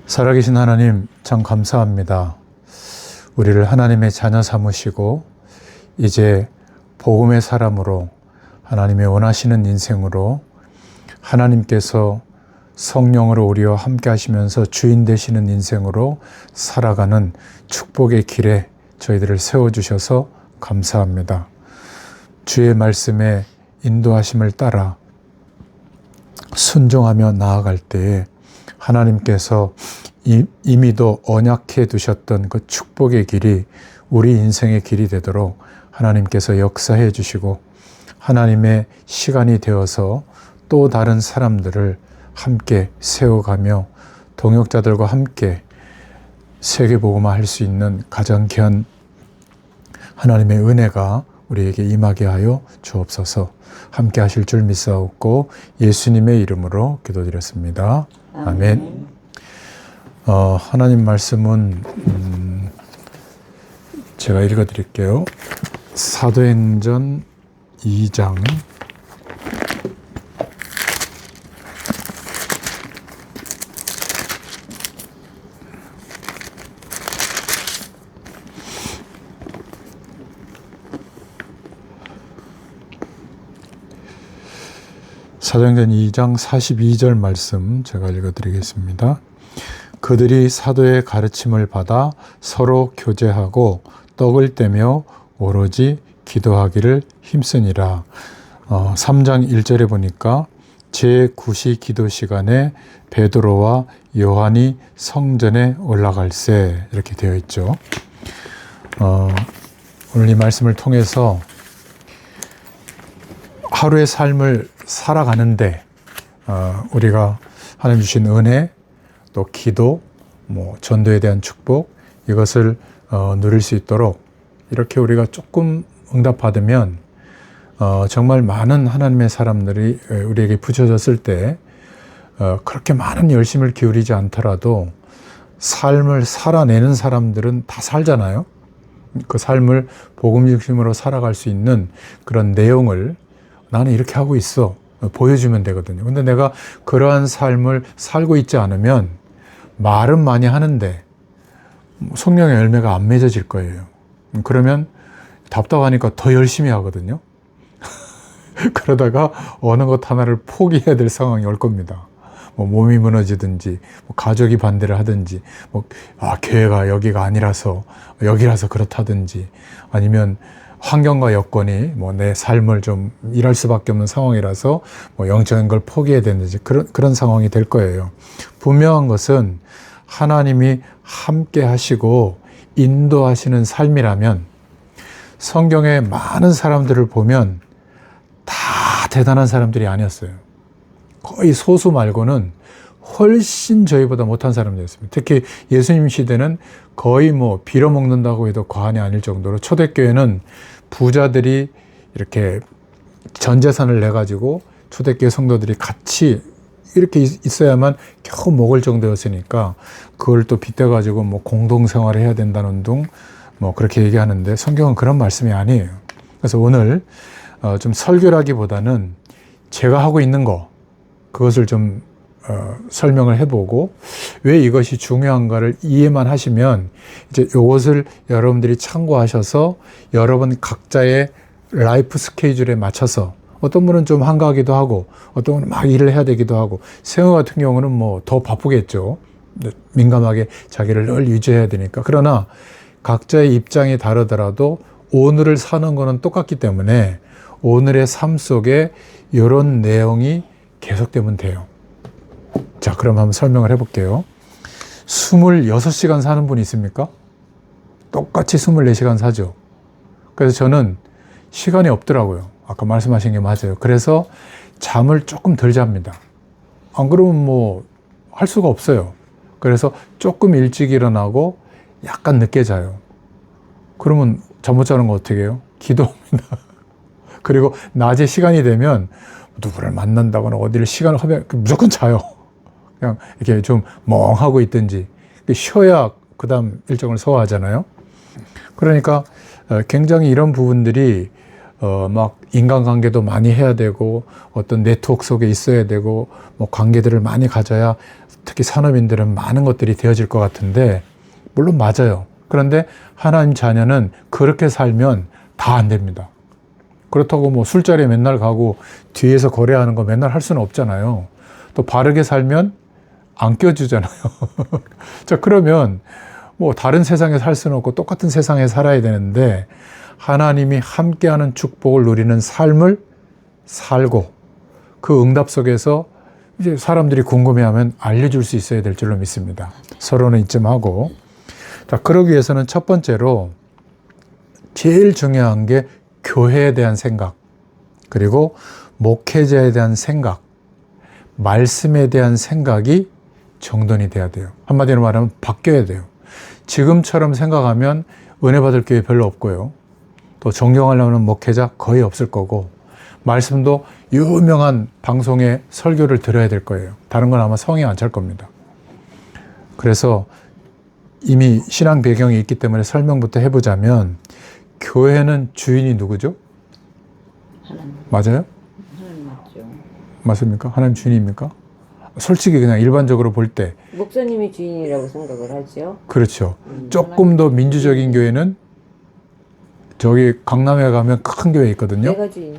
살아계신 하나님, 참 감사합니다. 우리를 하나님의 자녀 삼으시고 이제 복음의 사람으로, 하나님의 원하시는 인생으로, 하나님께서 성령으로 우리와 함께 하시면서 주인 되시는 인생으로 살아가는 축복의 길에 저희들을 세워주셔서 감사합니다. 주의 말씀에 인도하심을 따라 순종하며 나아갈 때에 하나님께서 이미도 언약해 두셨던 그 축복의 길이 우리 인생의 길이 되도록 하나님께서 역사해 주시고, 하나님의 시간이 되어서 또 다른 사람들을 함께 세워가며 동역자들과 함께 세계복음화 할 수 있는 가장 귀한 하나님의 은혜가 우리에게 임하게 하여 주옵소서. 함께 하실 줄 믿사옵고 예수님의 이름으로 기도드렸습니다. 아멘. 하나님 말씀은 제가 읽어드릴게요. 사도행전 2장 42절 말씀 제가 읽어드리겠습니다. 그들이 사도의 가르침을 받아 서로 교제하고 떡을 떼며 오로지 기도하기를 힘쓰니라. 3장 1절에 보니까 제9시 기도 시간에 베드로와 요한이 성전에 올라갈세, 이렇게 되어 있죠. 오늘 이 말씀을 통해서 하루의 삶을 살아가는데 우리가 하나님 주신 은혜, 또 기도, 전도에 대한 축복, 이것을 누릴 수 있도록 이렇게 우리가 조금 응답받으면 정말 많은 하나님의 사람들이 우리에게 붙여졌을 때 그렇게 많은 열심을 기울이지 않더라도 삶을 살아내는 사람들은 다 살잖아요. 그 삶을 복음 중심으로 살아갈 수 있는 그런 내용을 나는 이렇게 하고 있어 보여주면 되거든요. 근데 내가 그러한 삶을 살고 있지 않으면 말은 많이 하는데 성령의 열매가 안 맺어질 거예요. 그러면 답답하니까 더 열심히 하거든요. 그러다가 어느 것 하나를 포기해야 될 상황이 올 겁니다. 몸이 무너지든지, 가족이 반대를 하든지, 교회가 여기가 아니라서 여기라서 그렇다든지, 아니면 환경과 여건이 내 삶을 좀 일할 수밖에 없는 상황이라서 영적인 걸 포기해야 되는지 그런 상황이 될 거예요. 분명한 것은 하나님이 함께 하시고 인도하시는 삶이라면, 성경의 많은 사람들을 보면 다 대단한 사람들이 아니었어요. 거의 소수 말고는 훨씬 저희보다 못한 사람들이었습니다. 특히 예수님 시대는 거의 빌어먹는다고 해도 과언이 아닐 정도로 초대교회는 부자들이 이렇게 전 재산을 내가지고 초대교회 성도들이 같이 이렇게 있어야만 겨우 먹을 정도였으니까, 그걸 또 빗대가지고 공동생활을 해야 된다는 둥 그렇게 얘기하는데, 성경은 그런 말씀이 아니에요. 그래서 오늘 좀 설교라기보다는 제가 하고 있는 그것을 좀 설명을 해보고, 왜 이것이 중요한가를 이해만 하시면 이제 이것을 여러분들이 참고하셔서 여러분 각자의 라이프 스케줄에 맞춰서, 어떤 분은 좀 한가하기도 하고 어떤 분은 막 일을 해야 되기도 하고, 세영 같은 경우는 더 바쁘겠죠. 민감하게 자기를 늘 유지해야 되니까. 그러나 각자의 입장이 다르더라도 오늘을 사는 거는 똑같기 때문에 오늘의 삶 속에 이런 내용이 계속되면 돼요. 자, 그럼 한번 설명을 해볼게요. 26시간 사는 분이 있습니까? 똑같이 24시간 사죠. 그래서 저는 시간이 없더라고요. 아까 말씀하신 게 맞아요. 그래서 잠을 조금 덜 잡니다. 안 그러면 할 수가 없어요. 그래서 조금 일찍 일어나고 약간 늦게 자요. 그러면 잠 못 자는 거 어떻게 해요? 기도합니다. 그리고 낮에 시간이 되면 누구를 만난다거나 어디를 시간을 하면 무조건 자요. 그냥 이렇게 좀 멍하고 있든지, 쉬어야 그 다음 일정을 소화하잖아요. 그러니까 굉장히 이런 부분들이 막 인간관계도 많이 해야 되고 어떤 네트워크 속에 있어야 되고 뭐 관계들을 많이 가져야 특히 산업인들은 많은 것들이 되어질 것 같은데 물론 맞아요. 그런데 하나님 자녀는 그렇게 살면 다 안 됩니다. 그렇다고 뭐 술자리에 맨날 가고 뒤에서 거래하는 거 맨날 할 수는 없잖아요. 또 바르게 살면 안 껴주잖아요. 자, 그러면 뭐 다른 세상에 살 수는 없고 똑같은 세상에 살아야 되는데 하나님이 함께하는 축복을 누리는 삶을 살고 그 응답 속에서 이제 사람들이 궁금해하면 알려줄 수 있어야 될 줄로 믿습니다. 서로는 이쯤 하고. 자, 그러기 위해서는 첫 번째로 제일 중요한 게 교회에 대한 생각, 그리고 목회자에 대한 생각, 말씀에 대한 생각이 정돈이 돼야 돼요. 한마디로 말하면 바뀌어야 돼요. 지금처럼 생각하면 은혜 받을 교회 별로 없고요. 또 존경하려는 목회자 거의 없을 거고, 말씀도 유명한 방송의 설교를 들어야 될 거예요. 다른 건 아마 성에 안 찰 겁니다. 그래서 이미 신앙 배경이 있기 때문에 설명부터 해보자면, 교회는 주인이 누구죠? 하나님. 맞아요? 하나님 맞죠. 맞습니까? 하나님 주인입니까? 솔직히 그냥 일반적으로 볼 때 목사님이 주인이라고 생각을 하죠. 그렇죠. 조금 더 민주적인 교회는 저기 강남에 가면 큰 교회 있거든요. 내가 주인.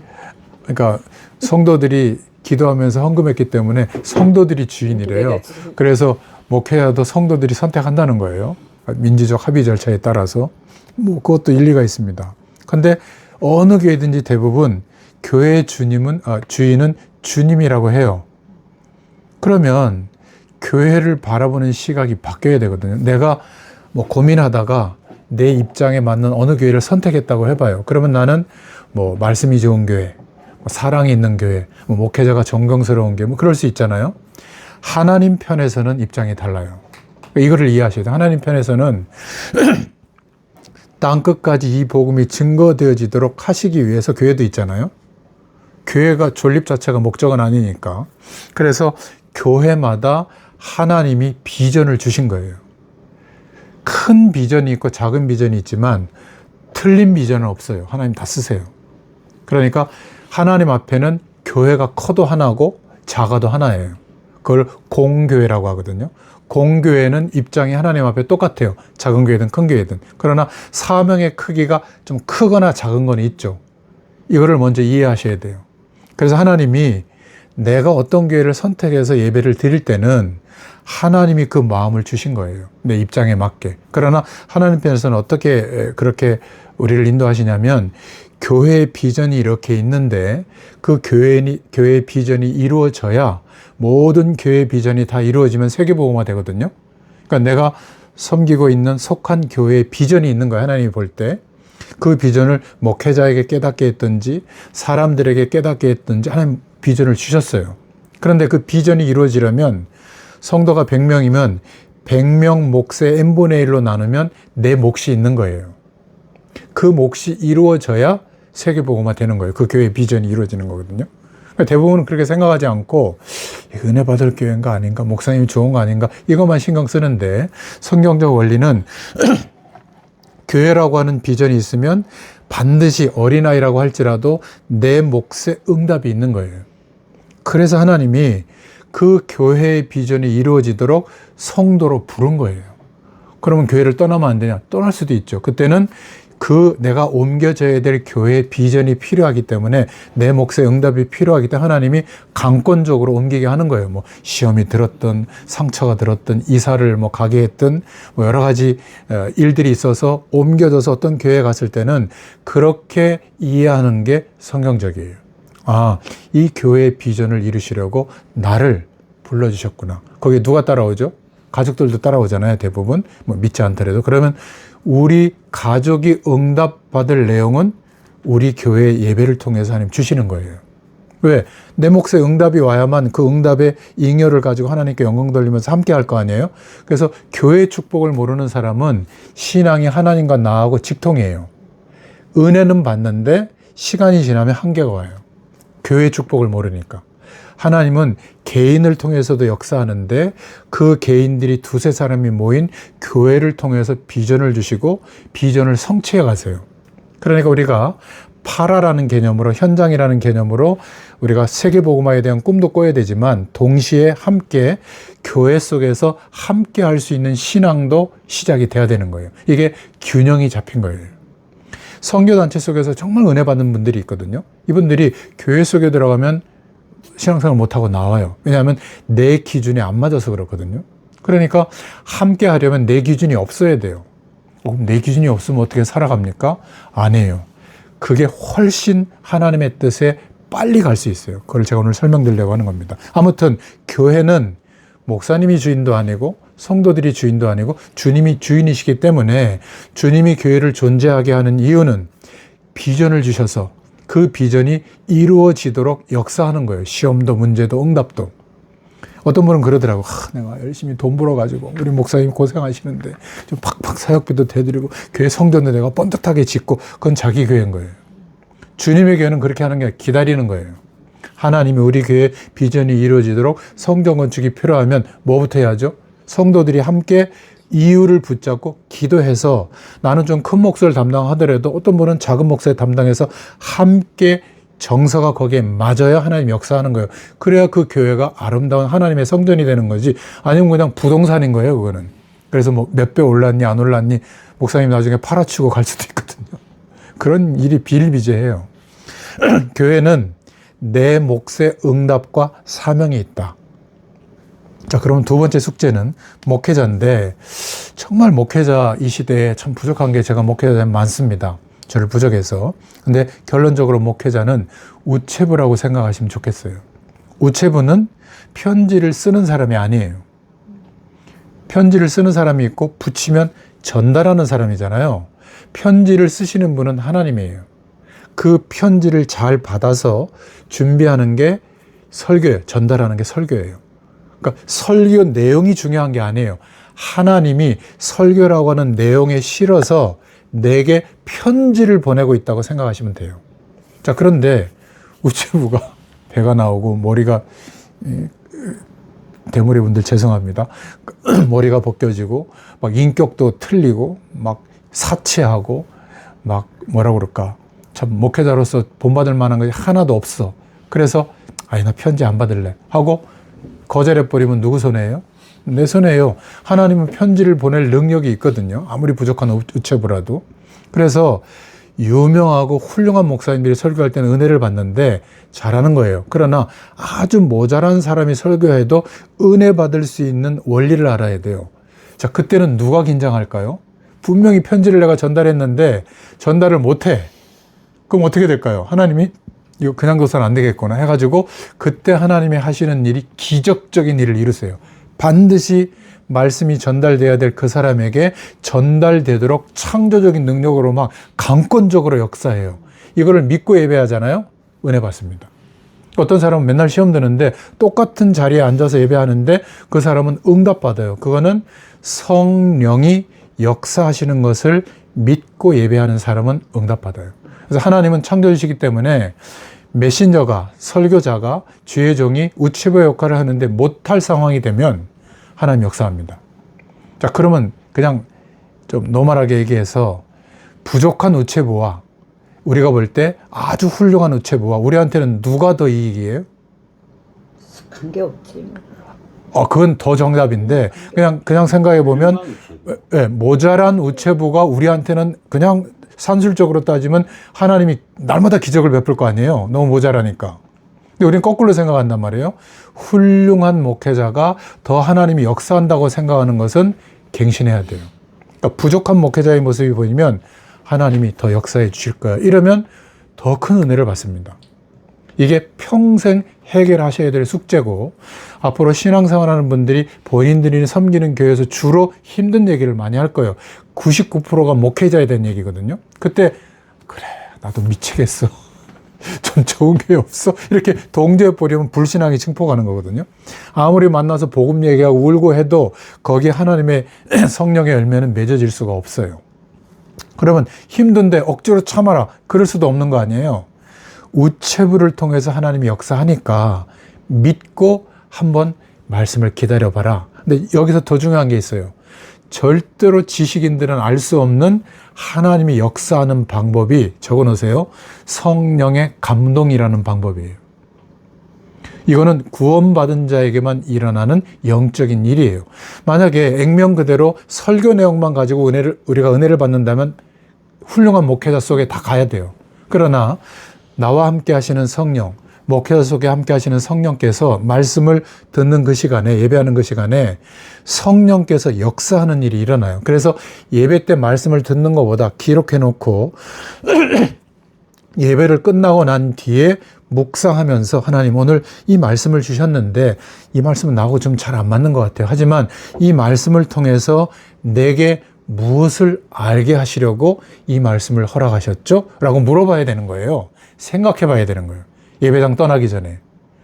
그러니까 성도들이 기도하면서 헌금했기 때문에 성도들이 주인이래요. 내가 주인. 그래서 목회자도 성도들이 선택한다는 거예요. 민주적 합의 절차에 따라서. 뭐 그것도 일리가 있습니다. 근데 어느 교회든지 대부분 교회의 주인은 주님이라고 해요. 그러면 교회를 바라보는 시각이 바뀌어야 되거든요. 내가 뭐 고민하다가 내 입장에 맞는 어느 교회를 선택했다고 해봐요. 그러면 나는 뭐 말씀이 좋은 교회, 뭐 사랑이 있는 교회, 뭐 목회자가 존경스러운 교회, 뭐 그럴 수 있잖아요. 하나님 편에서는 입장이 달라요. 이거를 이해하셔야 돼요. 하나님 편에서는 땅끝까지 이 복음이 증거되어지도록 하시기 위해서 교회도 있잖아요. 교회가 존립 자체가 목적은 아니니까. 그래서 교회마다 하나님이 비전을 주신 거예요. 큰 비전이 있고 작은 비전이 있지만 틀린 비전은 없어요. 하나님 다 쓰세요. 그러니까 하나님 앞에는 교회가 커도 하나고 작아도 하나예요. 그걸 공교회라고 하거든요. 공교회는 입장이 하나님 앞에 똑같아요. 작은 교회든 큰 교회든. 그러나 사명의 크기가 좀 크거나 작은 건 있죠. 이거를 먼저 이해하셔야 돼요. 그래서 하나님이 내가 어떤 교회를 선택해서 예배를 드릴 때는 하나님이 그 마음을 주신 거예요. 내 입장에 맞게. 그러나 하나님 편에서는 어떻게 그렇게 우리를 인도하시냐면 교회의 비전이 이렇게 있는데 그 교회의 비전이 이루어져야 모든 교회의 비전이 다 이루어지면 세계복음화 되거든요. 그러니까 내가 섬기고 있는 속한 교회의 비전이 있는 거예요. 하나님이 볼 때. 그 비전을 목회자에게 깨닫게 했든지 사람들에게 깨닫게 했든지 하나님 비전을 주셨어요. 그런데 그 비전이 이루어지려면 성도가 100명이면 100명 몫의 n분의 1로 나누면 내 몫이 있는 거예요. 그 몫이 이루어져야 세계복음화 되는 거예요. 그 교회의 비전이 이루어지는 거거든요. 그러니까 대부분은 그렇게 생각하지 않고 은혜 받을 교회인가 아닌가, 목사님이 좋은 거 아닌가 이것만 신경 쓰는데 성경적 원리는 교회라고 하는 비전이 있으면 반드시 어린아이라고 할지라도 내 몫에 응답이 있는 거예요. 그래서 하나님이 그 교회의 비전이 이루어지도록 성도로 부른 거예요. 그러면 교회를 떠나면 안 되냐? 떠날 수도 있죠. 그때는 그 내가 옮겨져야 될 교회의 비전이 필요하기 때문에 내 몫의 응답이 필요하기 때문에 하나님이 강권적으로 옮기게 하는 거예요. 뭐 시험이 들었든 상처가 들었든 이사를 뭐 가게 했든 뭐 여러 가지 일들이 있어서 옮겨져서 어떤 교회에 갔을 때는 그렇게 이해하는 게 성경적이에요. 아, 이 교회의 비전을 이루시려고 나를 불러주셨구나. 거기에 누가 따라오죠? 가족들도 따라오잖아요. 대부분 뭐 믿지 않더라도. 그러면 우리 가족이 응답받을 내용은 우리 교회 예배를 통해서 하나님 주시는 거예요. 왜? 내 몫에 응답이 와야만 그 응답의 잉여를 가지고 하나님께 영광 돌리면서 함께 할 거 아니에요? 그래서 교회의 축복을 모르는 사람은 신앙이 하나님과 나하고 직통이에요. 은혜는 받는데 시간이 지나면 한계가 와요. 교회의 축복을 모르니까. 하나님은 개인을 통해서도 역사하는데 그 개인들이 두세 사람이 모인 교회를 통해서 비전을 주시고 비전을 성취해 가세요. 그러니까 우리가 파라라는 개념으로, 현장이라는 개념으로 우리가 세계복음화에 대한 꿈도 꿔야 되지만 동시에 함께 교회 속에서 함께 할 수 있는 신앙도 시작이 돼야 되는 거예요. 이게 균형이 잡힌 거예요. 선교단체 속에서 정말 은혜 받는 분들이 있거든요. 이분들이 교회 속에 들어가면 신앙생활 못하고 나와요. 왜냐하면 내 기준에 안 맞아서 그렇거든요. 그러니까 함께 하려면 내 기준이 없어야 돼요. 그럼 내 기준이 없으면 어떻게 살아갑니까? 안 해요. 그게 훨씬 하나님의 뜻에 빨리 갈 수 있어요. 그걸 제가 오늘 설명드리려고 하는 겁니다. 아무튼 교회는 목사님이 주인도 아니고 성도들이 주인도 아니고 주님이 주인이시기 때문에 주님이 교회를 존재하게 하는 이유는 비전을 주셔서 그 비전이 이루어지도록 역사하는 거예요. 시험도 문제도 응답도. 어떤 분은 그러더라고. 내가 열심히 돈 벌어가지고 우리 목사님 고생하시는데 좀 팍팍 사역비도 대드리고 교회 성전도 내가 번듯하게 짓고 그건 자기 교회인 거예요. 주님의 교회는 그렇게 하는 게 아니라 기다리는 거예요. 하나님이 우리 교회 비전이 이루어지도록 성전 건축이 필요하면 뭐부터 해야죠? 성도들이 함께 이유를 붙잡고 기도해서 나는 좀 큰 목소리를 담당하더라도 어떤 분은 작은 목소리 담당해서 함께 정서가 거기에 맞아야 하나님 역사하는 거예요. 그래야 그 교회가 아름다운 하나님의 성전이 되는 거지 아니면 그냥 부동산인 거예요. 그거는. 그래서 뭐 몇 배 올랐니 안 올랐니 목사님 나중에 팔아치고 갈 수도 있거든요. 그런 일이 비일비재해요. 교회는 내 몫의 응답과 사명이 있다. 자, 그러면 두 번째 숙제는 목회자인데 정말 목회자 이 시대에 참 부족한 게 제가 목회자에 많습니다. 저를 부족해서. 근데 결론적으로 목회자는 우체부라고 생각하시면 좋겠어요. 우체부는 편지를 쓰는 사람이 아니에요. 편지를 쓰는 사람이 있고 붙이면 전달하는 사람이잖아요. 편지를 쓰시는 분은 하나님이에요. 그 편지를 잘 받아서 준비하는 게 설교예요. 전달하는 게 설교예요. 그러니까 설교 내용이 중요한 게 아니에요. 하나님이 설교라고 하는 내용에 실어서 내게 편지를 보내고 있다고 생각하시면 돼요. 자, 그런데 우체부가 배가 나오고 머리가 대머리 분들 죄송합니다. 머리가 벗겨지고 막 인격도 틀리고 막 사치하고 막 뭐라 그럴까 참 목회자로서 본받을 만한 것이 하나도 없어. 그래서 아니 나 편지 안 받을래 하고 거절해버리면 누구 손해예요? 내 손해예요. 하나님은 편지를 보낼 능력이 있거든요. 아무리 부족한 우체부라도. 그래서 유명하고 훌륭한 목사님들이 설교할 때는 은혜를 받는데 잘하는 거예요. 그러나 아주 모자란 사람이 설교해도 은혜 받을 수 있는 원리를 알아야 돼요. 자, 그때는 누가 긴장할까요? 분명히 편지를 내가 전달했는데 전달을 못해. 그럼 어떻게 될까요? 하나님이 이거 그냥 둬서는 안 되겠구나 해가지고 그때 하나님이 하시는 일이 기적적인 일을 이루세요. 반드시 말씀이 전달돼야 될 그 사람에게 전달되도록 창조적인 능력으로 막 강권적으로 역사해요. 이거를 믿고 예배하잖아요. 은혜 받습니다. 어떤 사람은 맨날 시험 드는데 똑같은 자리에 앉아서 예배하는데 그 사람은 응답받아요. 그거는 성령이 역사하시는 것을 믿고 예배하는 사람은 응답받아요. 그래서 하나님은 창조주시기 때문에 메신저가, 설교자가, 주의 종이 우체부의 역할을 하는데 못할 상황이 되면 하나님 역사합니다. 자, 그러면 그냥 좀 노멀하게 얘기해서 부족한 우체부와 우리가 볼 때 아주 훌륭한 우체부와 우리한테는 누가 더 이익이에요? 관계없지. 그건 더 정답인데 그냥 생각해 보면 모자란 우체부가 우리한테는 그냥 산술적으로 따지면 하나님이 날마다 기적을 베풀 거 아니에요. 너무 모자라니까. 근데 우리는 거꾸로 생각한단 말이에요. 훌륭한 목회자가 더 하나님이 역사한다고 생각하는 것은 갱신해야 돼요. 그러니까 부족한 목회자의 모습이 보이면 하나님이 더 역사해 주실 거야. 이러면 더 큰 은혜를 받습니다. 이게 평생 해결하셔야 될 숙제고 앞으로 신앙생활하는 분들이 본인들이 섬기는 교회에서 주로 힘든 얘기를 많이 할 거예요. 99%가 목회자에 대한 얘기거든요. 그때 그래 나도 미치겠어. 좀 좋은 교회 없어? 이렇게 동조해버리면 불신앙이 증폭하는 거거든요. 아무리 만나서 복음 얘기하고 울고 해도 거기에 하나님의 성령의 열매는 맺어질 수가 없어요. 그러면 힘든데 억지로 참아라. 그럴 수도 없는 거 아니에요. 우체부를 통해서 하나님이 역사하니까 믿고 한번 말씀을 기다려봐라. 근데 여기서 더 중요한 게 있어요. 절대로 지식인들은 알 수 없는 하나님이 역사하는 방법이, 적어 놓으세요. 성령의 감동이라는 방법이에요. 이거는 구원받은 자에게만 일어나는 영적인 일이에요. 만약에 액면 그대로 설교 내용만 가지고 우리가 은혜를 받는다면 훌륭한 목회자 속에 다 가야 돼요. 그러나 나와 함께 하시는 성령, 목회자 속에 함께 하시는 성령께서 말씀을 듣는 그 시간에, 예배하는 그 시간에 성령께서 역사하는 일이 일어나요. 그래서 예배 때 말씀을 듣는 것보다 기록해 놓고 예배를 끝나고 난 뒤에 묵상하면서, 하나님 오늘 이 말씀을 주셨는데 이 말씀은 나하고 좀 잘 안 맞는 것 같아요. 하지만 이 말씀을 통해서 내게 무엇을 알게 하시려고 이 말씀을 허락하셨죠? 라고 물어봐야 되는 거예요. 생각해 봐야 되는 거예요. 예배당 떠나기 전에.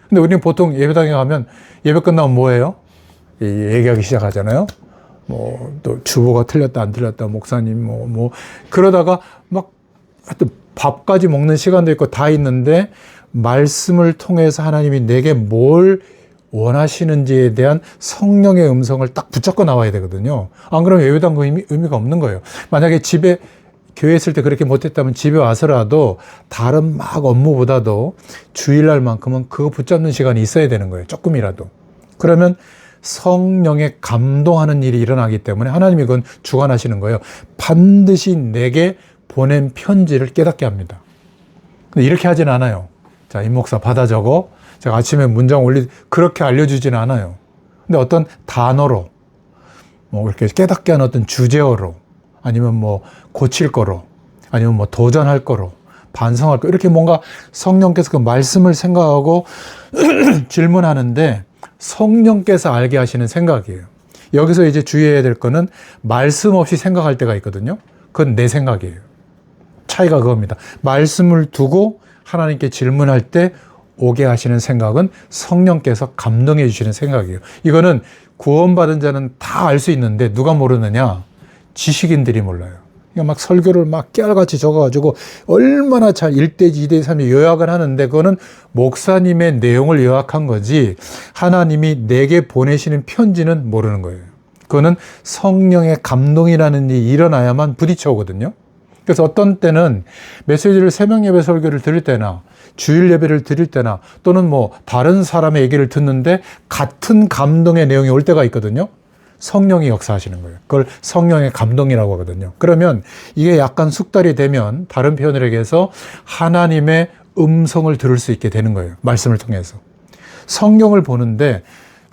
근데 우리는 보통 예배당에 가면 예배 끝나면 뭐예요? 얘기하기 시작하잖아요. 또 주보가 틀렸다 안 틀렸다, 목사님 그러다가 막 하여튼 밥까지 먹는 시간도 있고 다 있는데, 말씀을 통해서 하나님이 내게 뭘 원하시는지에 대한 성령의 음성을 딱 붙잡고 나와야 되거든요. 안 그러면 예배당 그 의미가 없는 거예요. 만약에 집에, 교회 있을 때 그렇게 못했다면 집에 와서라도 다른 막 업무보다도 주일날만큼은 그거 붙잡는 시간이 있어야 되는 거예요. 조금이라도. 그러면 성령의 감동하는 일이 일어나기 때문에 하나님이 그건 주관하시는 거예요. 반드시 내게 보낸 편지를 깨닫게 합니다. 근데 이렇게 하진 않아요. 자, 임 목사 받아 적어. 제가 아침에 문장 그렇게 알려주진 않아요. 근데 어떤 단어로, 이렇게 깨닫게 하는 어떤 주제어로, 아니면 고칠 거로, 아니면 도전할 거로, 반성할 거, 이렇게 뭔가 성령께서 그 말씀을 생각하고 질문하는데 성령께서 알게 하시는 생각이에요. 여기서 이제 주의해야 될 거는 말씀 없이 생각할 때가 있거든요. 그건 내 생각이에요. 차이가 그겁니다. 말씀을 두고 하나님께 질문할 때 오게 하시는 생각은 성령께서 감동해 주시는 생각이에요. 이거는 구원받은 자는 다 알 수 있는데 누가 모르느냐? 지식인들이 몰라요. 그러니까 막 설교를 막 깨알같이 적어가지고 얼마나 잘 1대지 2대지 3대 요약을 하는데, 그거는 목사님의 내용을 요약한 거지 하나님이 내게 보내시는 편지는 모르는 거예요. 그거는 성령의 감동이라는 일이 일어나야만 부딪혀 오거든요. 그래서 어떤 때는 메시지를 새벽 예배 설교를 드릴 때나 주일 예배를 드릴 때나 또는 다른 사람의 얘기를 듣는데 같은 감동의 내용이 올 때가 있거든요. 성령이 역사하시는 거예요. 그걸 성령의 감동이라고 하거든요. 그러면 이게 약간 숙달이 되면 다른 표현을 얘기해서 하나님의 음성을 들을 수 있게 되는 거예요. 말씀을 통해서. 성경을 보는데,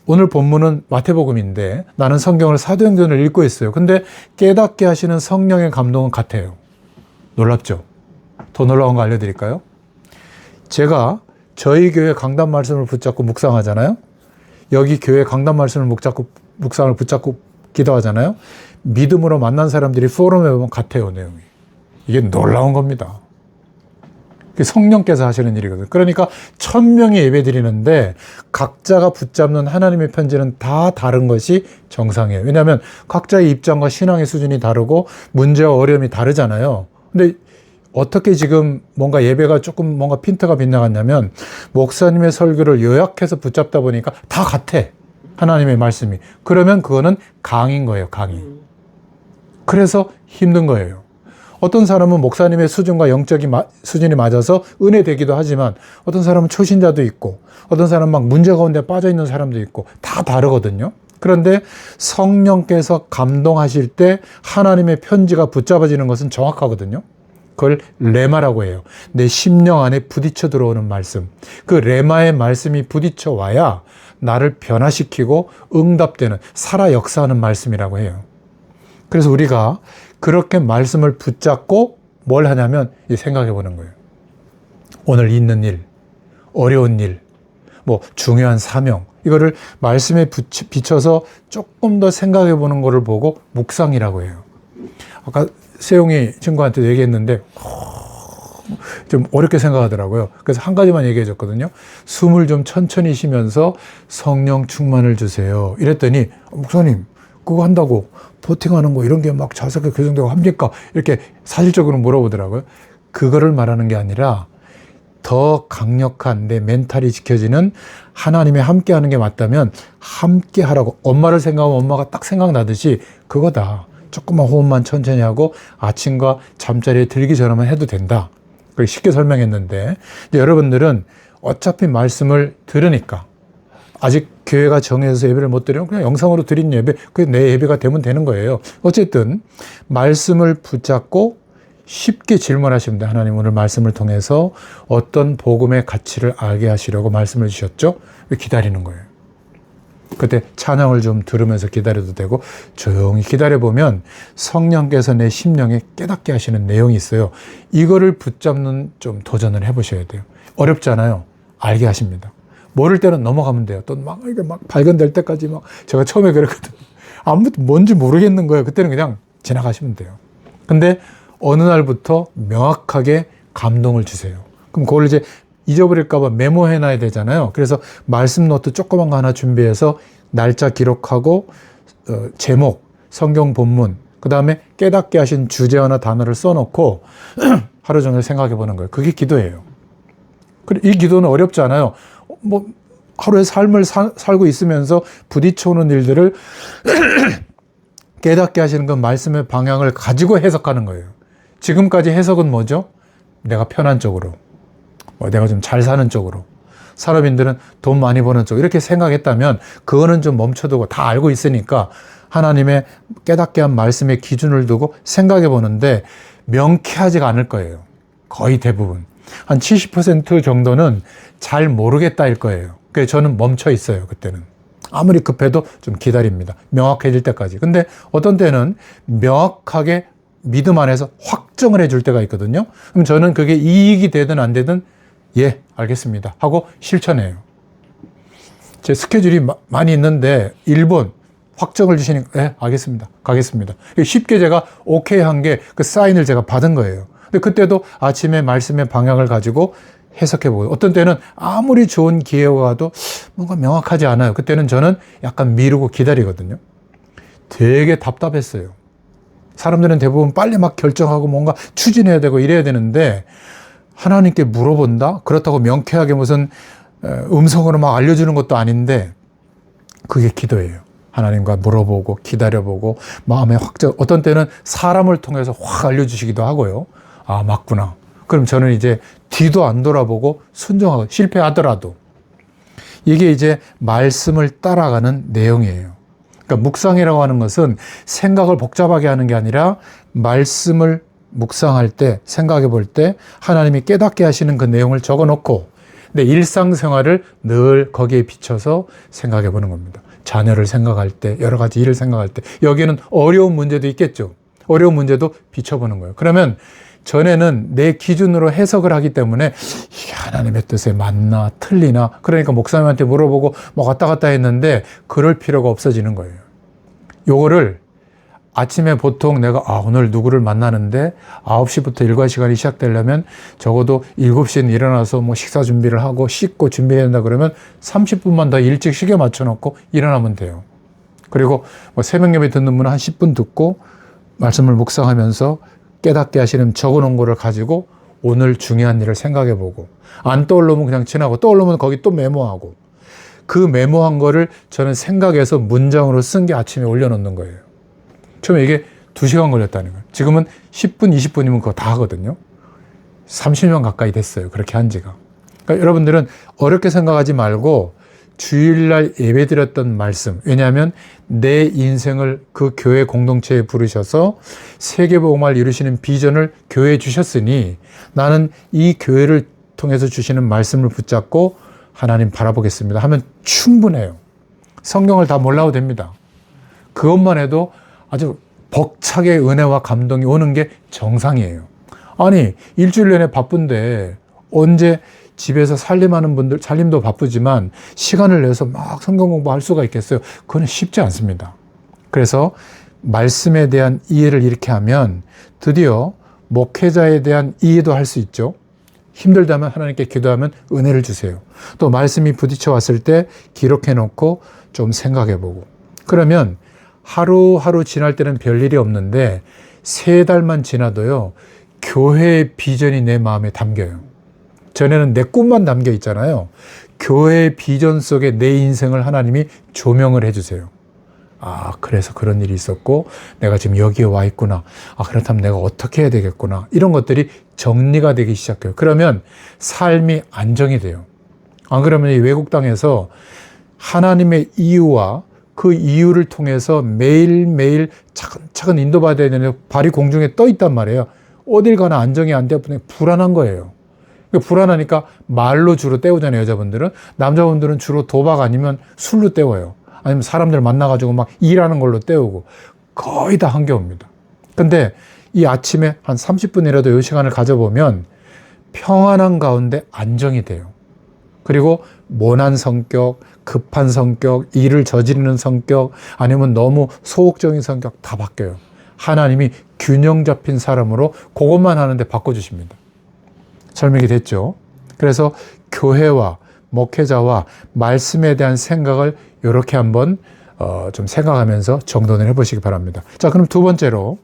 오늘 본문은 마태복음인데 나는 성경을 사도행전을 읽고 있어요. 근데 깨닫게 하시는 성령의 감동은 같아요. 놀랍죠? 더 놀라운 거 알려드릴까요? 제가 저희 교회 강단 말씀을 붙잡고 묵상하잖아요. 여기 교회 강단 말씀을 묵상을 붙잡고 기도하잖아요. 믿음으로 만난 사람들이 포럼에 보면 같아요, 내용이. 이게 놀라운 겁니다. 성령께서 하시는 일이거든요. 그러니까 1000명이 예배 드리는데 각자가 붙잡는 하나님의 편지는 다 다른 것이 정상이에요. 왜냐하면 각자의 입장과 신앙의 수준이 다르고 문제와 어려움이 다르잖아요. 근데 어떻게 지금 뭔가 예배가 조금 뭔가 핀트가 빗나갔냐면, 목사님의 설교를 요약해서 붙잡다 보니까 다 같아. 하나님의 말씀이. 그러면 그거는 강인 거예요, 강의. 그래서 힘든 거예요. 어떤 사람은 목사님의 수준과 영적인 수준이 맞아서 은혜 되기도 하지만, 어떤 사람은 초신자도 있고, 어떤 사람은 막 문제 가운데 빠져 있는 사람도 있고, 다 다르거든요. 그런데 성령께서 감동하실 때 하나님의 편지가 붙잡아지는 것은 정확하거든요. 그걸 레마라고 해요. 내 심령 안에 부딪혀 들어오는 말씀. 그 레마의 말씀이 부딪혀 와야 나를 변화시키고 응답되는, 살아 역사하는 말씀이라고 해요. 그래서 우리가 그렇게 말씀을 붙잡고 뭘 하냐면 생각해 보는 거예요. 오늘 있는 일, 어려운 일, 중요한 사명, 이거를 말씀에 비춰서 조금 더 생각해 보는 거를 보고 묵상이라고 해요. 아까 세용이 친구한테 얘기했는데 좀 어렵게 생각하더라고요. 그래서 한 가지만 얘기해 줬거든요. 숨을 좀 천천히 쉬면서 성령 충만을 주세요. 이랬더니, 목사님 그거 한다고 버팅하는 거 이런 게 막 자석에 교정되고 합니까? 이렇게 사실적으로 물어보더라고요. 그거를 말하는 게 아니라 더 강력한 내 멘탈이 지켜지는 하나님의 함께하는 게 맞다면 함께 하라고. 엄마를 생각하면 엄마가 딱 생각나듯이 그거다. 조금만 호흡만 천천히 하고 아침과 잠자리에 들기 전에만 해도 된다. 그렇게 쉽게 설명했는데 이제 여러분들은 어차피 말씀을 들으니까 아직 교회가 정해서 예배를 못 드리면 그냥 영상으로 드린 예배, 그게 내 예배가 되면 되는 거예요. 어쨌든 말씀을 붙잡고 쉽게 질문하시면 돼요. 하나님 오늘 말씀을 통해서 어떤 복음의 가치를 알게 하시려고 말씀을 주셨죠? 기다리는 거예요. 그때 찬양을 좀 들으면서 기다려도 되고 조용히 기다려보면 성령께서 내 심령에 깨닫게 하시는 내용이 있어요. 이거를 붙잡는 좀 도전을 해보셔야 돼요. 어렵잖아요. 알게 하십니다. 모를 때는 넘어가면 돼요. 또 이게 발견될 때까지 제가 처음에 그랬거든요. 아무것도 뭔지 모르겠는 거예요. 그때는 그냥 지나가시면 돼요. 근데 어느 날부터 명확하게 감동을 주세요. 그럼 그걸 이제 잊어버릴까봐 메모해놔야 되잖아요. 그래서 말씀 노트 조그만 거 하나 준비해서 날짜 기록하고 제목, 성경 본문, 그 다음에 깨닫게 하신 주제어나 단어를 써놓고 하루 종일 생각해 보는 거예요. 그게 기도예요. 이 기도는 어렵지 않아요. 하루의 삶을 살고 있으면서 부딪혀오는 일들을 깨닫게 하시는 건 말씀의 방향을 가지고 해석하는 거예요. 지금까지 해석은 뭐죠? 내가 편한 쪽으로, 내가 좀 잘 사는 쪽으로, 산업인들은 돈 많이 버는 쪽, 이렇게 생각했다면 그거는 좀 멈춰두고 다 알고 있으니까 하나님의 깨닫게 한 말씀의 기준을 두고 생각해 보는데 명쾌하지가 않을 거예요. 거의 대부분. 한 70% 정도는 잘 모르겠다일 거예요. 그래서 저는 멈춰 있어요, 그때는. 아무리 급해도 좀 기다립니다. 명확해질 때까지. 근데 어떤 때는 명확하게 믿음 안에서 확정을 해줄 때가 있거든요. 그럼 저는 그게 이익이 되든 안 되든 예, 알겠습니다 하고 실천해요. 제 스케줄이 많이 있는데 일본 확정을 주시니까 예, 알겠습니다. 가겠습니다. 쉽게 제가 오케이 한 게 그 사인을 제가 받은 거예요. 근데 그때도 아침에 말씀의 방향을 가지고 해석해보고 어떤 때는 아무리 좋은 기회가 와도 뭔가 명확하지 않아요. 그때는 저는 약간 미루고 기다리거든요. 되게 답답했어요. 사람들은 대부분 빨리 막 결정하고 뭔가 추진해야 되고 이래야 되는데 하나님께 물어본다? 그렇다고 명쾌하게 무슨 음성으로 막 알려주는 것도 아닌데 그게 기도예요. 하나님과 물어보고 기다려보고 마음의 확정, 어떤 때는 사람을 통해서 확 알려주시기도 하고요. 아, 맞구나. 그럼 저는 이제 뒤도 안 돌아보고 순종하고 실패하더라도 이게 이제 말씀을 따라가는 내용이에요. 그러니까 묵상이라고 하는 것은 생각을 복잡하게 하는 게 아니라 말씀을 묵상할 때, 생각해 볼 때 하나님이 깨닫게 하시는 그 내용을 적어 놓고 내 일상생활을 늘 거기에 비춰서 생각해 보는 겁니다. 자녀를 생각할 때, 여러 가지 일을 생각할 때, 여기에는 어려운 문제도 있겠죠. 어려운 문제도 비춰보는 거예요. 그러면 전에는 내 기준으로 해석을 하기 때문에 이게 하나님의 뜻에 맞나 틀리나, 그러니까 목사님한테 물어보고 뭐 왔다 갔다 했는데 그럴 필요가 없어지는 거예요. 요거를 아침에 보통 내가 오늘 누구를 만나는데 9시부터 일과 시간이 시작되려면 적어도 7시에 일어나서 뭐 식사 준비를 하고 씻고 준비해야 된다 그러면 30분만 더 일찍 시계 맞춰놓고 일어나면 돼요. 그리고 뭐 새벽 예배 듣는 분은 한 10분 듣고 말씀을 묵상하면서 깨닫게 하시는 적어놓은 거를 가지고 오늘 중요한 일을 생각해보고 안 떠오르면 그냥 지나고 떠오르면 거기 또 메모하고 그 메모한 거를 저는 생각해서 문장으로 쓴 게 아침에 올려놓는 거예요. 처음에 이게 2시간 걸렸다는 거예요. 지금은 10분, 20분이면 그거 다 하거든요. 30년 가까이 됐어요. 그렇게 한 지가. 그러니까 여러분들은 어렵게 생각하지 말고 주일날 예배드렸던 말씀, 왜냐하면 내 인생을 그 교회 공동체에 부르셔서 세계복음화를 이루시는 비전을 교회에 주셨으니 나는 이 교회를 통해서 주시는 말씀을 붙잡고 하나님 바라보겠습니다 하면 충분해요. 성경을 다 몰라도 됩니다. 그것만 해도 아주 벅차게 은혜와 감동이 오는 게 정상이에요. 아니, 일주일 내내 바쁜데 언제 집에서 살림하는 분들, 살림도 바쁘지만 시간을 내서 막 성경 공부할 수가 있겠어요? 그건 쉽지 않습니다. 그래서 말씀에 대한 이해를 이렇게 하면 드디어 목회자에 대한 이해도 할 수 있죠. 힘들다면 하나님께 기도하면 은혜를 주세요. 또 말씀이 부딪혀 왔을 때 기록해 놓고 좀 생각해 보고. 그러면 하루하루 지날 때는 별일이 없는데 3달만 지나도요, 교회의 비전이 내 마음에 담겨요. 전에는 내 꿈만 담겨 있잖아요. 교회의 비전 속에 내 인생을 하나님이 조명을 해주세요. 아, 그래서 그런 일이 있었고 내가 지금 여기에 와 있구나. 아, 그렇다면 내가 어떻게 해야 되겠구나. 이런 것들이 정리가 되기 시작해요. 그러면 삶이 안정이 돼요. 안 그러면 이 외국 땅에서 하나님의 이유와 그 이유를 통해서 매일매일 차근차근 인도받아야 되는데 발이 공중에 떠 있단 말이에요. 어딜 가나 안정이 안 되면 불안한 거예요. 불안하니까 말로 주로 때우잖아요, 여자분들은. 남자분들은 주로 도박 아니면 술로 때워요. 아니면 사람들 만나가지고 막 일하는 걸로 때우고 거의 다 한겨웁니다. 근데 이 아침에 한 30분이라도 이 시간을 가져보면 평안한 가운데 안정이 돼요. 그리고 모난 성격, 급한 성격, 일을 저지르는 성격, 아니면 너무 소극적인 성격 다 바뀌어요. 하나님이 균형 잡힌 사람으로 그것만 하는데 바꿔주십니다. 설명이 됐죠? 그래서 교회와 목회자와 말씀에 대한 생각을 이렇게 한번 좀 생각하면서 정돈을 해보시기 바랍니다. 자, 그럼 두 번째로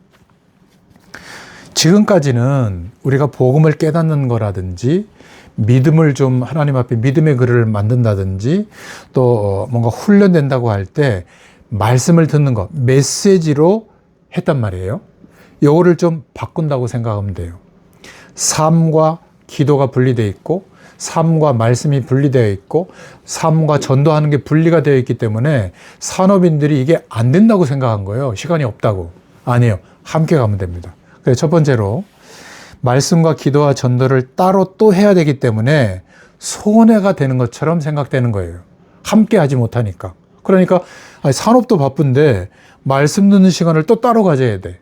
지금까지는 우리가 복음을 깨닫는 거라든지 믿음을 좀 하나님 앞에 믿음의 글을 만든다든지 또 뭔가 훈련된다고 할 때 말씀을 듣는 것, 메시지로 했단 말이에요. 요거를 좀 바꾼다고 생각하면 돼요. 삶과 기도가 분리되어 있고 삶과 말씀이 분리되어 있고 삶과 전도하는 게 분리가 되어 있기 때문에 산업인들이 이게 안 된다고 생각한 거예요. 시간이 없다고. 아니에요. 함께 가면 됩니다. 그래서 첫 번째로 말씀과 기도와 전도를 따로 또 해야 되기 때문에 손해가 되는 것처럼 생각되는 거예요. 함께 하지 못하니까. 그러니까 산업도 바쁜데 말씀 듣는 시간을 또 따로 가져야 돼.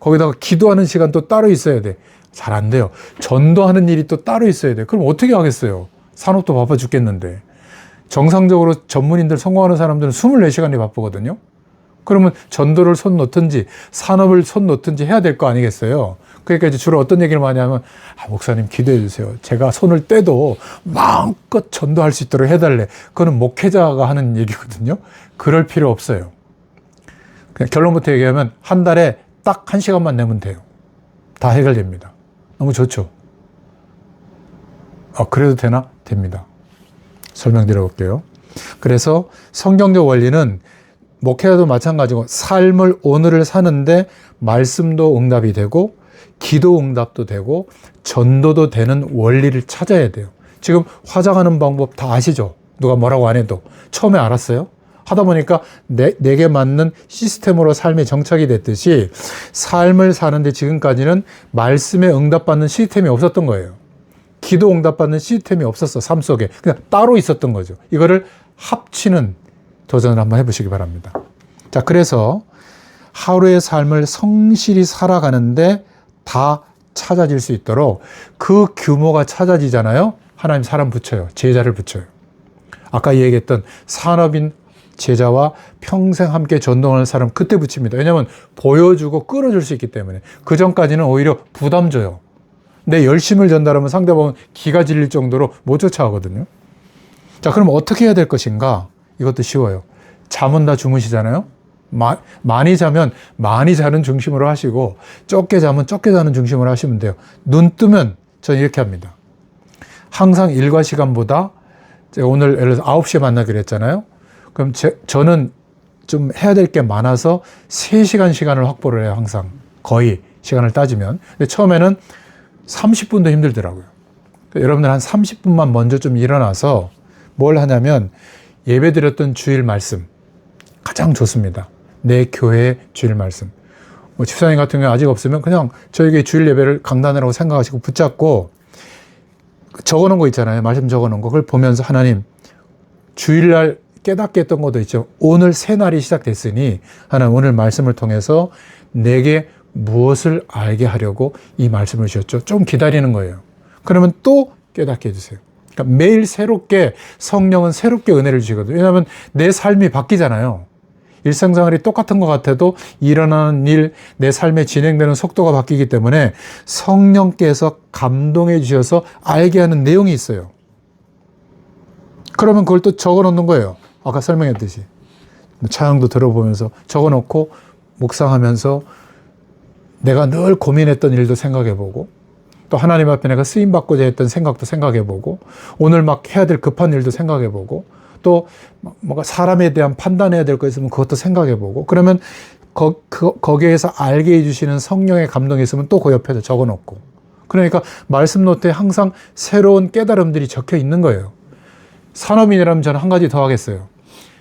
거기다가 기도하는 시간도 따로 있어야 돼. 잘 안 돼요. 전도하는 일이 또 따로 있어야 돼. 그럼 어떻게 하겠어요? 산업도 바빠 죽겠는데. 정상적으로 전문인들 성공하는 사람들은 24시간이 바쁘거든요. 그러면 전도를 손 놓든지 산업을 손 놓든지 해야 될 거 아니겠어요? 그러니까 이제 주로 어떤 얘기를 많이 하면 목사님 기도해 주세요. 제가 손을 떼도 마음껏 전도할 수 있도록 해달래. 그거는 목회자가 하는 얘기거든요. 그럴 필요 없어요. 그냥 결론부터 얘기하면 한 달에 딱 1시간만 내면 돼요. 다 해결됩니다. 너무 좋죠? 그래도 되나? 됩니다. 설명드려 볼게요. 그래서 성경적 원리는 목회자도 마찬가지고 삶을 오늘을 사는데 말씀도 응답이 되고 기도 응답도 되고 전도도 되는 원리를 찾아야 돼요. 지금 화장하는 방법 다 아시죠? 누가 뭐라고 안 해도. 처음에 알았어요? 하다 보니까 내게 맞는 시스템으로 삶이 정착이 됐듯이 삶을 사는데 지금까지는 말씀에 응답받는 시스템이 없었던 거예요. 기도 응답받는 시스템이 없었어, 삶 속에. 그냥 따로 있었던 거죠. 이거를 합치는 도전을 한번 해보시기 바랍니다. 자, 그래서 하루의 삶을 성실히 살아가는데 다 찾아질 수 있도록 그 규모가 찾아지잖아요. 하나님 사람 붙여요. 제자를 붙여요. 아까 얘기했던 산업인 제자와 평생 함께 전도하는 사람 그때 붙입니다. 왜냐하면 보여주고 끌어줄 수 있기 때문에. 그 전까지는 오히려 부담 줘요. 내 열심을 전달하면 상대방은 기가 질릴 정도로 못 쫓아가거든요. 자, 그럼 어떻게 해야 될 것인가? 이것도 쉬워요. 잠은 다 주무시잖아요. 많이 자면 많이 자는 중심으로 하시고 적게 자면 적게 자는 중심으로 하시면 돼요. 눈 뜨면 저는 이렇게 합니다. 항상 일과 시간보다 제가 오늘 예를 들어서 9시에 만나기로 했잖아요. 그럼 저는 좀 해야 될 게 많아서 3시간 시간을 확보를 해요. 항상 거의 시간을 따지면. 근데 처음에는 30분도 힘들더라고요. 여러분들 한 30분만 먼저 좀 일어나서 뭘 하냐면 예배 드렸던 주일 말씀 가장 좋습니다. 내 교회의 주일 말씀. 집사님 같은 경우 아직 없으면 그냥 저에게 주일 예배를 강단이라고 생각하시고 붙잡고 적어놓은 거 있잖아요. 말씀 적어놓은 거. 그걸 보면서 하나님 주일날 깨닫게 했던 것도 있죠. 오늘 새 날이 시작됐으니 하나님 오늘 말씀을 통해서 내게 무엇을 알게 하려고 이 말씀을 주셨죠. 좀 기다리는 거예요. 그러면 또 깨닫게 해주세요. 그러니까 매일 새롭게 성령은 새롭게 은혜를 주시거든요. 왜냐하면 내 삶이 바뀌잖아요. 일상생활이 똑같은 것 같아도 일어나는 일, 내 삶에 진행되는 속도가 바뀌기 때문에 성령께서 감동해 주셔서 알게 하는 내용이 있어요. 그러면 그걸 또 적어 놓는 거예요. 아까 설명했듯이. 차양도 들어보면서 적어 놓고 묵상하면서 내가 늘 고민했던 일도 생각해 보고 또 하나님 앞에 내가 쓰임받고자 했던 생각도 생각해보고, 오늘 막 해야 될 급한 일도 생각해보고, 또 뭔가 사람에 대한 판단해야 될 거 있으면 그것도 생각해보고, 그러면 거기에서 알게 해주시는 성령의 감동이 있으면 또 그 옆에다 적어놓고, 그러니까 말씀 노트에 항상 새로운 깨달음들이 적혀 있는 거예요. 산업인이라면 저는 한 가지 더 하겠어요.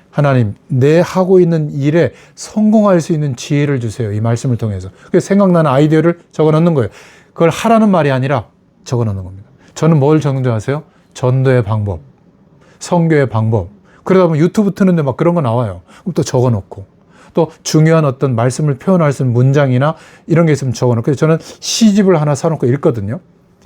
하나님, 내 하고 있는 일에 성공할 수 있는 지혜를 주세요. 이 말씀을 통해서. 그래서 생각나는 아이디어를 적어 놓는 거예요. 그걸 하라는 말이 아니라 적어 놓는 겁니다. 저는 뭘 적는 줄 아세요? 전도의 방법, 선교의 방법. 그러다 보면 유튜브 트는데 막 그런 거 나와요. 그럼 또 적어 놓고. 또 중요한 어떤 말씀을 표현할 수 있는 문장이나 이런 게 있으면 적어 놓고. 그래서 저는 시집을 하나 사놓고 읽거든요.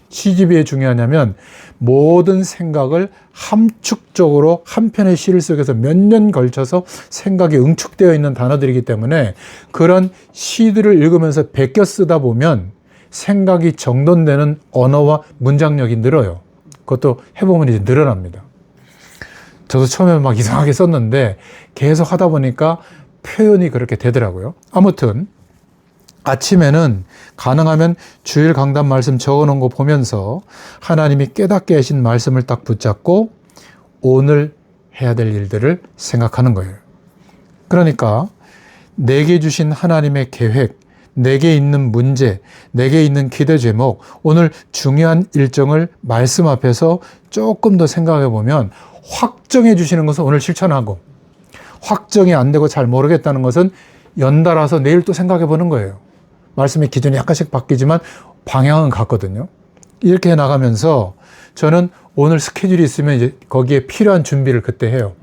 시집이 왜 중요하냐면 모든 생각을 함축적으로 한 편의 시를 속에서 몇 년 걸쳐서 생각이 응축되어 있는 단어들이기 때문에 그런 시들을 읽으면서 베껴 쓰다 보면 생각이 정돈되는 언어와 문장력이 늘어요. 그것도 해보면 이제 늘어납니다. 저도 처음에 막 이상하게 썼는데 계속 하다 보니까 표현이 그렇게 되더라고요. 아무튼 아침에는 가능하면 주일 강단 말씀 적어놓은 거 보면서 하나님이 깨닫게 하신 말씀을 딱 붙잡고 오늘 해야 될 일들을 생각하는 거예요. 그러니까 내게 주신 하나님의 계획, 내게 있는 문제, 내게 있는 기대 제목, 오늘 중요한 일정을 말씀 앞에서 조금 더 생각해 보면 확정해 주시는 것은 오늘 실천하고, 확정이 안 되고 잘 모르겠다는 것은 연달아서 내일 또 생각해 보는 거예요. 말씀의 기준이 약간씩 바뀌지만 방향은 같거든요. 이렇게 해 나가면서 저는 오늘 스케줄이 있으면 이제 거기에 필요한 준비를 그때 해요.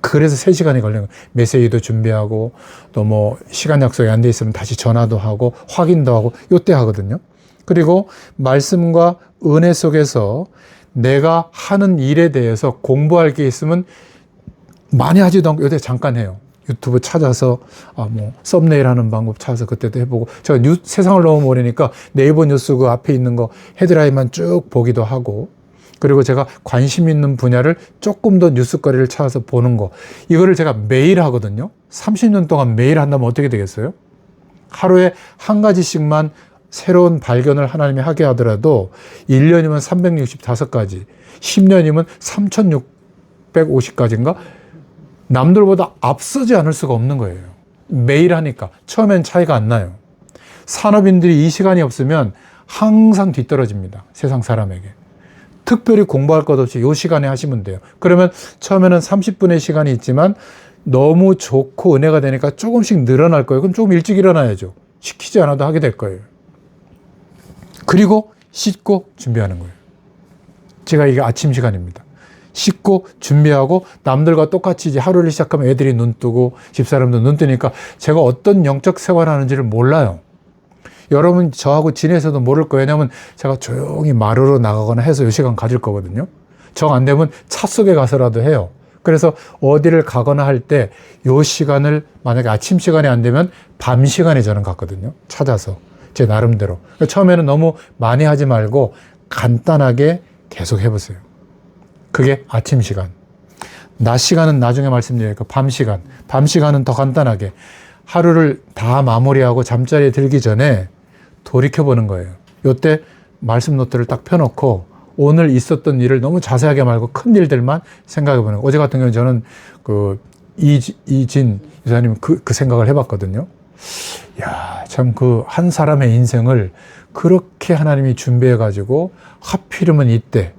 그래서 3시간이 걸리는 거예요. 메시지도 준비하고 또 뭐 시간 약속이 안 돼 있으면 다시 전화도 하고 확인도 하고 요때 하거든요. 그리고 말씀과 은혜 속에서 내가 하는 일에 대해서 공부할 게 있으면 많이 하지도 않고 요때 잠깐 해요. 유튜브 찾아서 뭐 썸네일 하는 방법 찾아서 그때도 해보고, 제가 세상을 너무 모르니까 네이버 뉴스 그 앞에 있는 거 헤드라인만 쭉 보기도 하고, 그리고 제가 관심 있는 분야를 조금 더 뉴스거리를 찾아서 보는 거, 이거를 제가 매일 하거든요. 30년 동안 매일 한다면 어떻게 되겠어요? 하루에 한 가지씩만 새로운 발견을 하나님이 하게 하더라도 1년이면 365가지, 10년이면 3650가지인가? 남들보다 앞서지 않을 수가 없는 거예요. 매일 하니까. 처음엔 차이가 안 나요. 산업인들이 이 시간이 없으면 항상 뒤떨어집니다. 세상 사람에게. 특별히 공부할 것 없이 이 시간에 하시면 돼요. 그러면 처음에는 30분의 시간이 있지만 너무 좋고 은혜가 되니까 조금씩 늘어날 거예요. 그럼 조금 일찍 일어나야죠. 시키지 않아도 하게 될 거예요. 그리고 씻고 준비하는 거예요. 제가 이게 아침 시간입니다. 씻고 준비하고 남들과 똑같이 이제 하루를 시작하면 애들이 눈 뜨고 집사람도 눈 뜨니까 제가 어떤 영적 생활을 하는지를 몰라요. 여러분 저하고 지내서도 모를 거예요. 왜냐하면 제가 조용히 마루로 나가거나 해서 이 시간 가질 거거든요. 정 안 되면 차 속에 가서라도 해요. 그래서 어디를 가거나 할 때 이 시간을 만약에 아침 시간이 안 되면 밤 시간에 저는 갔거든요. 찾아서 제 나름대로. 처음에는 너무 많이 하지 말고 간단하게 계속 해보세요. 그게 아침 시간. 낮 시간은 나중에 말씀드릴게요. 밤 시간. 밤 시간은 더 간단하게 하루를 다 마무리하고 잠자리에 들기 전에 돌이켜보는 거예요. 요때 말씀 노트를 딱 펴놓고 오늘 있었던 일을 너무 자세하게 말고 큰 일들만 생각해보는 거예요. 어제 같은 경우는 저는 이진 유사님 그 생각을 해봤거든요. 야, 참 한 사람의 인생을 그렇게 하나님이 준비해가지고 하필이면 이때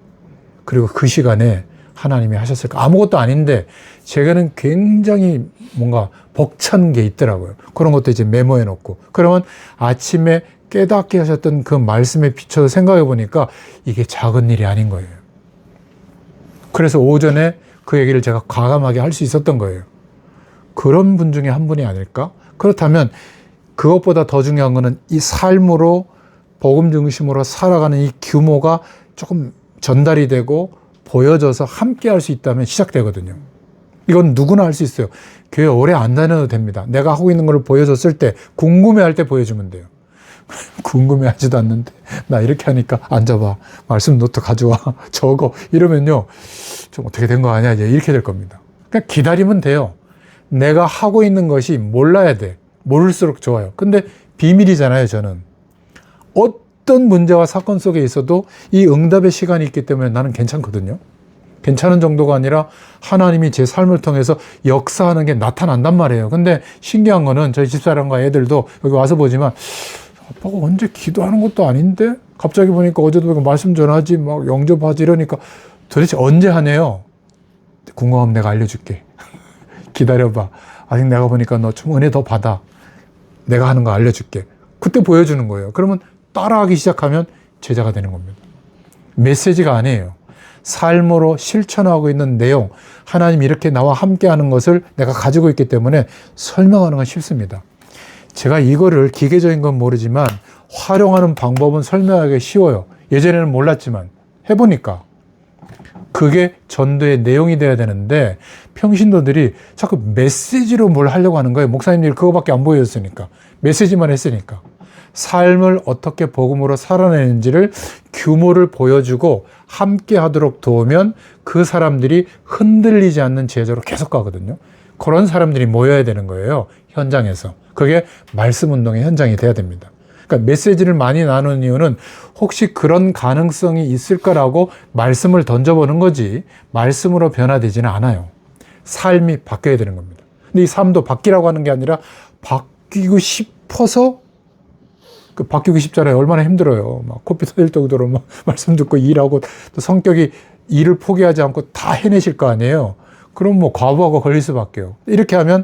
그리고 그 시간에 하나님이 하셨을까? 아무것도 아닌데 제게는 굉장히 뭔가 벅찬 게 있더라고요. 그런 것도 이제 메모해 놓고. 그러면 아침에 깨닫게 하셨던 그 말씀에 비춰서 생각해 보니까 이게 작은 일이 아닌 거예요. 그래서 오전에 그 얘기를 제가 과감하게 할 수 있었던 거예요. 그런 분 중에 한 분이 아닐까? 그렇다면 그것보다 더 중요한 거는 이 삶으로 복음 중심으로 살아가는 이 규모가 조금 전달이 되고 보여져서 함께 할 수 있다면 시작되거든요. 이건 누구나 할 수 있어요. 교회 오래 안 다녀도 됩니다. 내가 하고 있는 걸 보여줬을 때 궁금해할 때 보여주면 돼요. 궁금해하지도 않는데 나 이렇게 하니까 앉아봐. 말씀 노트 가져와. 적어. 이러면요. 좀 어떻게 된 거 아니야? 이렇게 될 겁니다. 그러니까 기다리면 돼요. 내가 하고 있는 것이 몰라야 돼. 모를수록 좋아요. 근데 비밀이잖아요, 저는. 어떤 문제와 사건 속에 있어도 이 응답의 시간이 있기 때문에 나는 괜찮거든요. 괜찮은 정도가 아니라 하나님이 제 삶을 통해서 역사하는 게 나타난단 말이에요. 근데 신기한 거는 저희 집사람과 애들도 여기 와서 보지만 아빠가 언제 기도하는 것도 아닌데 갑자기 보니까 어제도 보니까 말씀 전하지 막 영접하지 이러니까 도대체 언제 하네요. 궁금하면 내가 알려줄게. 기다려봐. 아직 내가 보니까 너 좀 은혜 더 받아. 내가 하는 거 알려줄게. 그때 보여주는 거예요. 그러면 따라하기 시작하면 제자가 되는 겁니다. 메시지가 아니에요. 삶으로 실천하고 있는 내용, 하나님 이렇게 나와 함께하는 것을 내가 가지고 있기 때문에 설명하는 건 쉽습니다. 제가 이거를 기계적인 건 모르지만 활용하는 방법은 설명하기 쉬워요. 예전에는 몰랐지만 해보니까 그게 전도의 내용이 돼야 되는데 평신도들이 자꾸 메시지로 뭘 하려고 하는 거예요. 목사님들이 그거밖에 안 보여줬으니까. 메시지만 했으니까. 삶을 어떻게 복음으로 살아내는지를 규모를 보여주고 함께 하도록 도우면 그 사람들이 흔들리지 않는 제자로 계속 가거든요. 그런 사람들이 모여야 되는 거예요. 현장에서. 그게 말씀 운동의 현장이 돼야 됩니다. 그러니까 메시지를 많이 나누는 이유는 혹시 그런 가능성이 있을까라고 말씀을 던져보는 거지 말씀으로 변화되지는 않아요. 삶이 바뀌어야 되는 겁니다. 근데 이 삶도 바뀌라고 하는 게 아니라 바뀌고 싶어서 바뀌고 싶잖아요. 얼마나 힘들어요. 막 코피 터질 정도로 막 말씀 듣고 일하고 또 성격이 일을 포기하지 않고 다 해내실 거 아니에요. 그럼 뭐 과부하가 걸릴 수밖에요. 이렇게 하면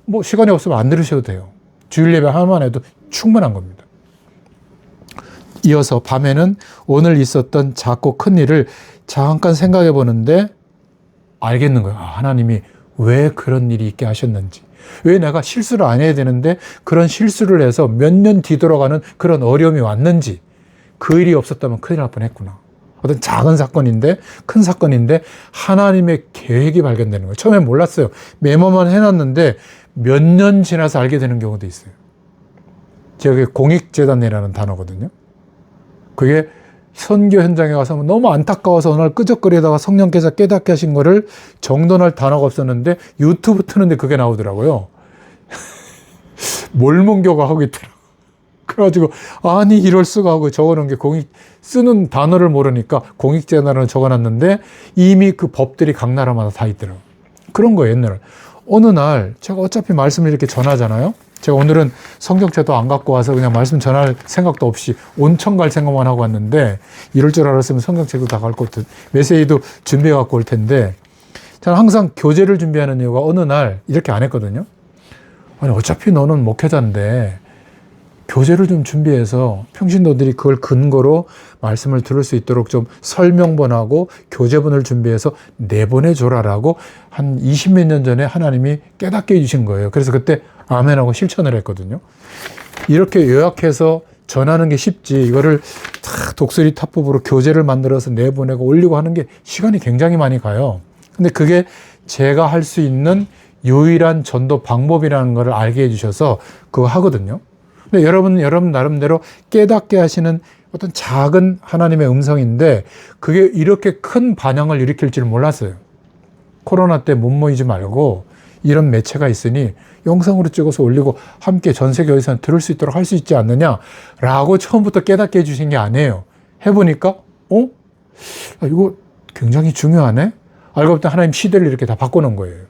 뭐 시간이 없으면 안 들으셔도 돼요. 주일 예배 하나만 해도 충분한 겁니다. 이어서 밤에는 오늘 있었던 작고 큰 일을 잠깐 생각해 보는데 알겠는 거예요. 하나님이 왜 그런 일이 있게 하셨는지. 왜 내가 실수를 안 해야 되는데 그런 실수를 해서 몇 년 뒤돌아가는 그런 어려움이 왔는지. 그 일이 없었다면 큰일 날 뻔했구나. 어떤 작은 사건인데 큰 사건인데 하나님의 계획이 발견되는 거예요. 처음에 몰랐어요. 메모만 해놨는데 몇 년 지나서 알게 되는 경우도 있어요. 제가 공익재단이라는 단어거든요. 그게 선교 현장에 가서 너무 안타까워서 어느 날 끄적거리다가 성령께서 깨닫게 하신 거를 정돈할 단어가 없었는데 유튜브 트는데 그게 나오더라고요. 몰몬교가 하고 있더라고요. 그래가지고 아니 이럴 수가 하고 적어놓은 게 쓰는 단어를 모르니까 공익재단으로 적어놨는데 이미 그 법들이 각 나라마다 다 있더라고요. 그런 거예요. 옛날에. 어느 날 제가 어차피 말씀을 이렇게 전하잖아요. 제가 오늘은 성경책도 안 갖고 와서 그냥 말씀 전할 생각도 없이 온천 갈 생각만 하고 왔는데 이럴 줄 알았으면 성경책도 다 갖고 메시지도 준비해 갖고 올 텐데 저는 항상 교재를 준비하는 이유가 어느 날 이렇게 안 했거든요. 아니 어차피 너는 목회자인데 교재를 좀 준비해서 평신도들이 그걸 근거로 말씀을 들을 수 있도록 좀 설명본하고 교재본을 준비해서 내보내줘라라고 한 20몇 년 전에 하나님이 깨닫게 해주신 거예요. 그래서 그때 아멘하고 실천을 했거든요. 이렇게 요약해서 전하는 게 쉽지 이거를 다 독수리 타법으로 교재를 만들어서 내보내고 올리고 하는 게 시간이 굉장히 많이 가요. 근데 그게 제가 할 수 있는 유일한 전도 방법이라는 걸 알게 해주셔서 그거 하거든요. 근데 여러분 나름대로 깨닫게 하시는 어떤 작은 하나님의 음성인데 그게 이렇게 큰 반향을 일으킬 줄 몰랐어요. 코로나 때 못 모이지 말고 이런 매체가 있으니 영상으로 찍어서 올리고 함께 전 세계 어디서나 들을 수 있도록 할 수 있지 않느냐라고 처음부터 깨닫게 해주신 게 아니에요. 해보니까 이거 굉장히 중요하네. 알고 보니 하나님 시대를 이렇게 다 바꿔놓은 거예요.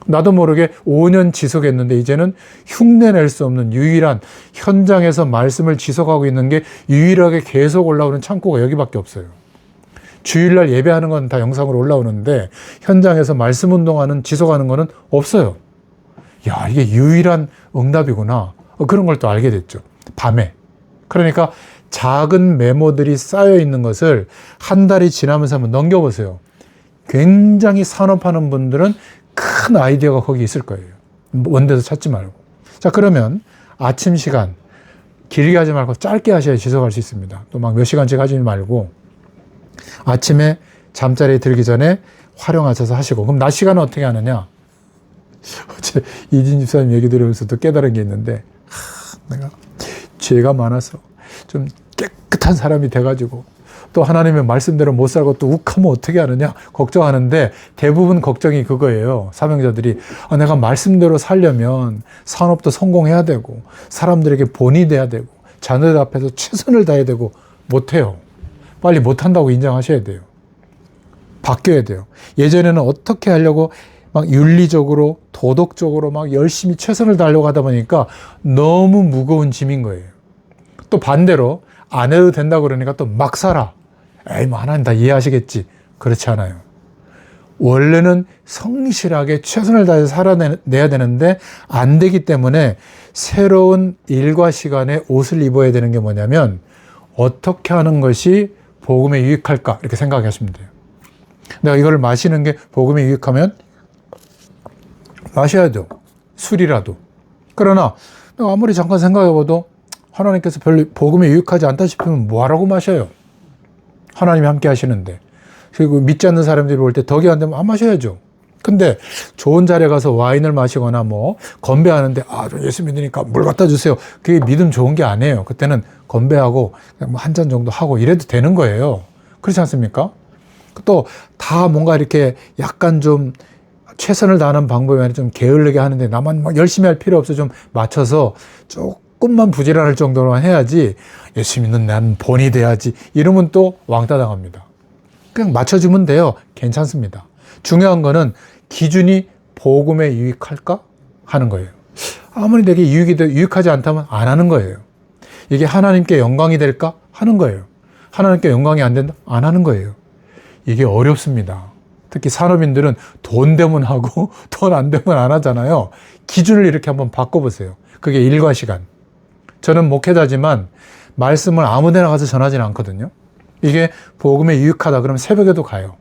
나도 모르게 5년 지속했는데 이제는 흉내낼 수 없는 유일한 현장에서 말씀을 지속하고 있는 게 유일하게 계속 올라오는 창고가 여기밖에 없어요. 주일날 예배하는 건 다 영상으로 올라오는데 현장에서 말씀 운동하는 지속하는 거는 없어요. 야, 이게 유일한 응답이구나. 그런 걸 또 알게 됐죠. 밤에. 그러니까 작은 메모들이 쌓여 있는 것을 한 달이 지나면서 한번 넘겨보세요. 굉장히 산업하는 분들은 큰 아이디어가 거기 있을 거예요. 먼 데서 찾지 말고. 자, 그러면 아침 시간 길게 하지 말고 짧게 하셔야 지속할 수 있습니다. 또 막 몇 시간씩 하지 말고 아침에 잠자리에 들기 전에 활용하셔서 하시고. 그럼 낮 시간은 어떻게 하느냐? 어제 이진 집사님 얘기 들으면서도 깨달은 게 있는데 내가 죄가 많아서 좀 깨끗한 사람이 돼가지고 또 하나님의 말씀대로 못 살고 또 욱하면 어떻게 하느냐 걱정하는데 대부분 걱정이 그거예요. 사명자들이 내가 말씀대로 살려면 산업도 성공해야 되고 사람들에게 본이 돼야 되고 자녀들 앞에서 최선을 다해야 되고 못해요. 빨리 못한다고 인정하셔야 돼요. 바뀌어야 돼요. 예전에는 어떻게 하려고 막 윤리적으로 도덕적으로 막 열심히 최선을 다하려고 하다 보니까 너무 무거운 짐인 거예요. 또 반대로 안 해도 된다고 그러니까 또 막 살아. 에이 뭐 하나님 다 이해하시겠지. 그렇지 않아요. 원래는 성실하게 최선을 다해서 살아내야 되는데 안 되기 때문에 새로운 일과 시간에 옷을 입어야 되는 게 뭐냐면 어떻게 하는 것이 복음에 유익할까 이렇게 생각하시면 돼요. 내가 이걸 마시는 게 복음에 유익하면 마셔야죠. 술이라도. 그러나 아무리 잠깐 생각해봐도 하나님께서 별로 복음에 유익하지 않다 싶으면 뭐하라고 마셔요. 하나님이 함께 하시는데. 그리고 믿지 않는 사람들이 볼 때 덕이 안 되면 안 마셔야죠. 근데 좋은 자리에 가서 와인을 마시거나 뭐 건배하는데 저 예수 믿으니까 물 갖다 주세요. 그게 믿음 좋은 게 아니에요. 그때는 건배하고 한 잔 정도 하고 이래도 되는 거예요. 그렇지 않습니까? 또 다 뭔가 이렇게 약간 좀 최선을 다하는 방법이 아니라 좀 게을르게 하는데 나만 막 열심히 할 필요 없어. 좀 맞춰서 조금만 부지런할 정도로만 해야지 예수 믿는 난 본이 돼야지 이러면 또 왕따 당합니다. 그냥 맞춰주면 돼요. 괜찮습니다. 중요한 거는 기준이 복음에 유익할까 하는 거예요. 아무리 내게 유익하지 않다면 안 하는 거예요. 이게 하나님께 영광이 될까 하는 거예요. 하나님께 영광이 안 된다 안 하는 거예요. 이게 어렵습니다. 특히 산업인들은 돈 되면 하고 돈 안 되면 안 하잖아요. 기준을 이렇게 한번 바꿔보세요. 그게 일과 시간. 저는 목회자지만 말씀을 아무 데나 가서 전하지는 않거든요. 이게 복음에 유익하다 그러면 새벽에도 가요.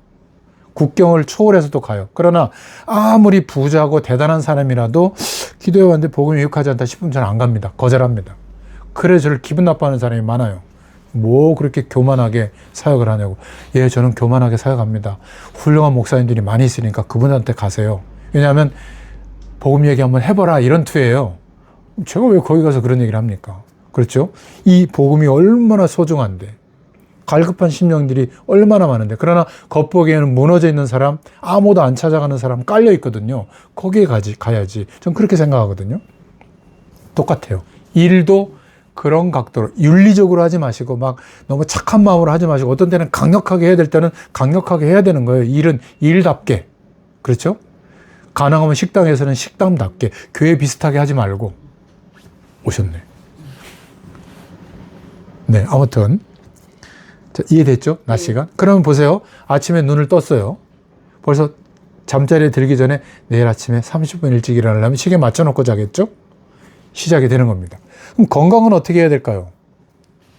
국경을 초월해서도 가요. 그러나 아무리 부자고 대단한 사람이라도 기도해 왔는데 복음이 유익하지 않다 싶으면 저는 안 갑니다. 거절합니다. 그래서 저를 기분 나빠하는 사람이 많아요. 뭐 그렇게 교만하게 사역을 하냐고. 예, 저는 교만하게 사역합니다. 훌륭한 목사님들이 많이 있으니까 그분한테 가세요. 왜냐하면 복음 얘기 한번 해봐라 이런 투예요. 제가 왜 거기 가서 그런 얘기를 합니까? 그렇죠? 이 복음이 얼마나 소중한데 갈급한 심령들이 얼마나 많은데 그러나 겉보기에는 무너져 있는 사람 아무도 안 찾아가는 사람 깔려 있거든요. 거기에 가야지. 전 그렇게 생각하거든요. 똑같아요. 일도 그런 각도로 윤리적으로 하지 마시고 막 너무 착한 마음으로 하지 마시고 어떤 때는 강력하게 해야 될 때는 강력하게 해야 되는 거예요. 일은 일답게. 그렇죠? 가능하면 식당에서는 식당답게 교회 비슷하게 하지 말고 오셨네. 네, 아무튼 자, 이해됐죠? 낮 시간? 그러면 보세요. 아침에 눈을 떴어요. 벌써 잠자리에 들기 전에 내일 아침에 30분 일찍 일어나려면 시계 맞춰놓고 자겠죠? 시작이 되는 겁니다. 그럼 건강은 어떻게 해야 될까요?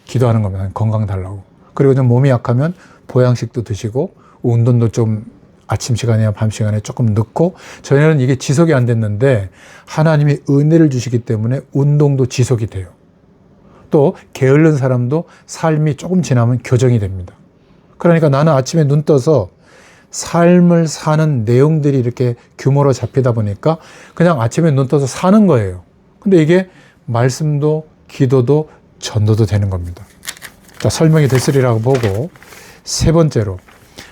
기도하는 겁니다. 건강 달라고. 그리고 좀 몸이 약하면 보양식도 드시고 운동도 좀 아침 시간이나 밤 시간에 조금 늦고 저희는 이게 지속이 안 됐는데 하나님이 은혜를 주시기 때문에 운동도 지속이 돼요. 또 게으른 사람도 삶이 조금 지나면 교정이 됩니다. 그러니까 나는 아침에 눈 떠서 삶을 사는 내용들이 이렇게 규모로 잡히다 보니까 그냥 아침에 눈 떠서 사는 거예요. 근데 이게 말씀도 기도도 전도도 되는 겁니다. 자, 설명이 됐으리라고 보고 세 번째로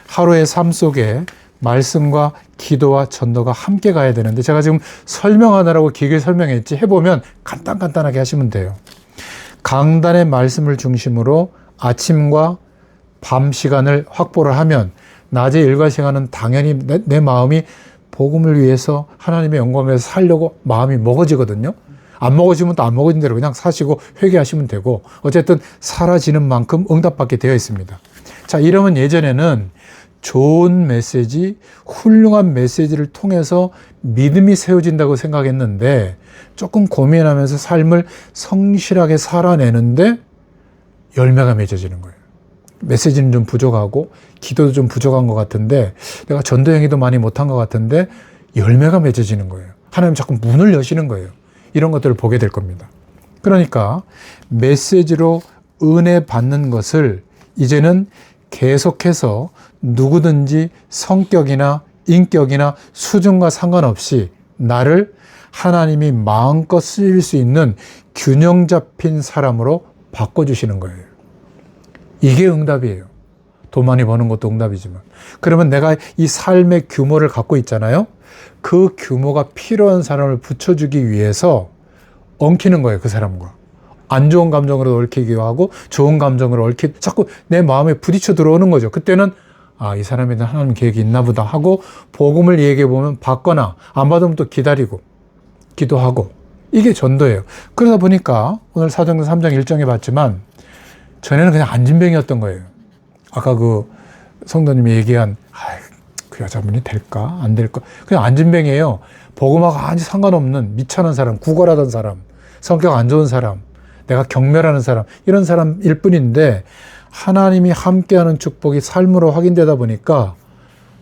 하루의 삶 속에 말씀과 기도와 전도가 함께 가야 되는데 제가 지금 설명하느라고 길게 설명했지 해보면 간단하게 하시면 돼요. 강단의 말씀을 중심으로 아침과 밤 시간을 확보를 하면 낮의 일과 시간은 당연히 내 마음이 복음을 위해서 하나님의 영광을 위해서 살려고 마음이 먹어지거든요. 안 먹어지면 또 안 먹어진 대로 그냥 사시고 회개하시면 되고 어쨌든 사라지는 만큼 응답받게 되어 있습니다. 자, 이러면 예전에는 좋은 메시지, 훌륭한 메시지를 통해서 믿음이 세워진다고 생각했는데 조금 고민하면서 삶을 성실하게 살아내는데 열매가 맺어지는 거예요. 메시지는 좀 부족하고 기도도 좀 부족한 것 같은데 내가 전도 행위도 많이 못한 것 같은데 열매가 맺어지는 거예요. 하나님 자꾸 문을 여시는 거예요. 이런 것들을 보게 될 겁니다. 그러니까 메시지로 은혜 받는 것을 이제는 계속해서 누구든지 성격이나 인격이나 수준과 상관없이 나를 하나님이 마음껏 쓰일 수 있는 균형 잡힌 사람으로 바꿔주시는 거예요. 이게 응답이에요. 돈 많이 버는 것도 응답이지만. 그러면 내가 이 삶의 규모를 갖고 있잖아요. 그 규모가 필요한 사람을 붙여주기 위해서 엉키는 거예요. 그 사람과. 안 좋은 감정으로 얽히기도 하고 좋은 감정으로 자꾸 내 마음에 부딪혀 들어오는 거죠. 그때는 이 사람에 대한 하나님 계획이 있나 보다 하고 복음을 얘기해 보면 받거나 안 받으면 또 기다리고 기도하고, 이게 전도예요. 그러다 보니까 오늘 사도행전 3장 1장에 봤지만 전에는 그냥 안진뱅이였던 거예요. 아까 그 성도님이 얘기한 그 여자분이 될까 안 될까, 그냥 안진뱅이에요. 복음하고 아주 상관없는 미천한 사람, 구걸하던 사람, 성격 안 좋은 사람, 내가 경멸하는 사람, 이런 사람일 뿐인데 하나님이 함께하는 축복이 삶으로 확인되다 보니까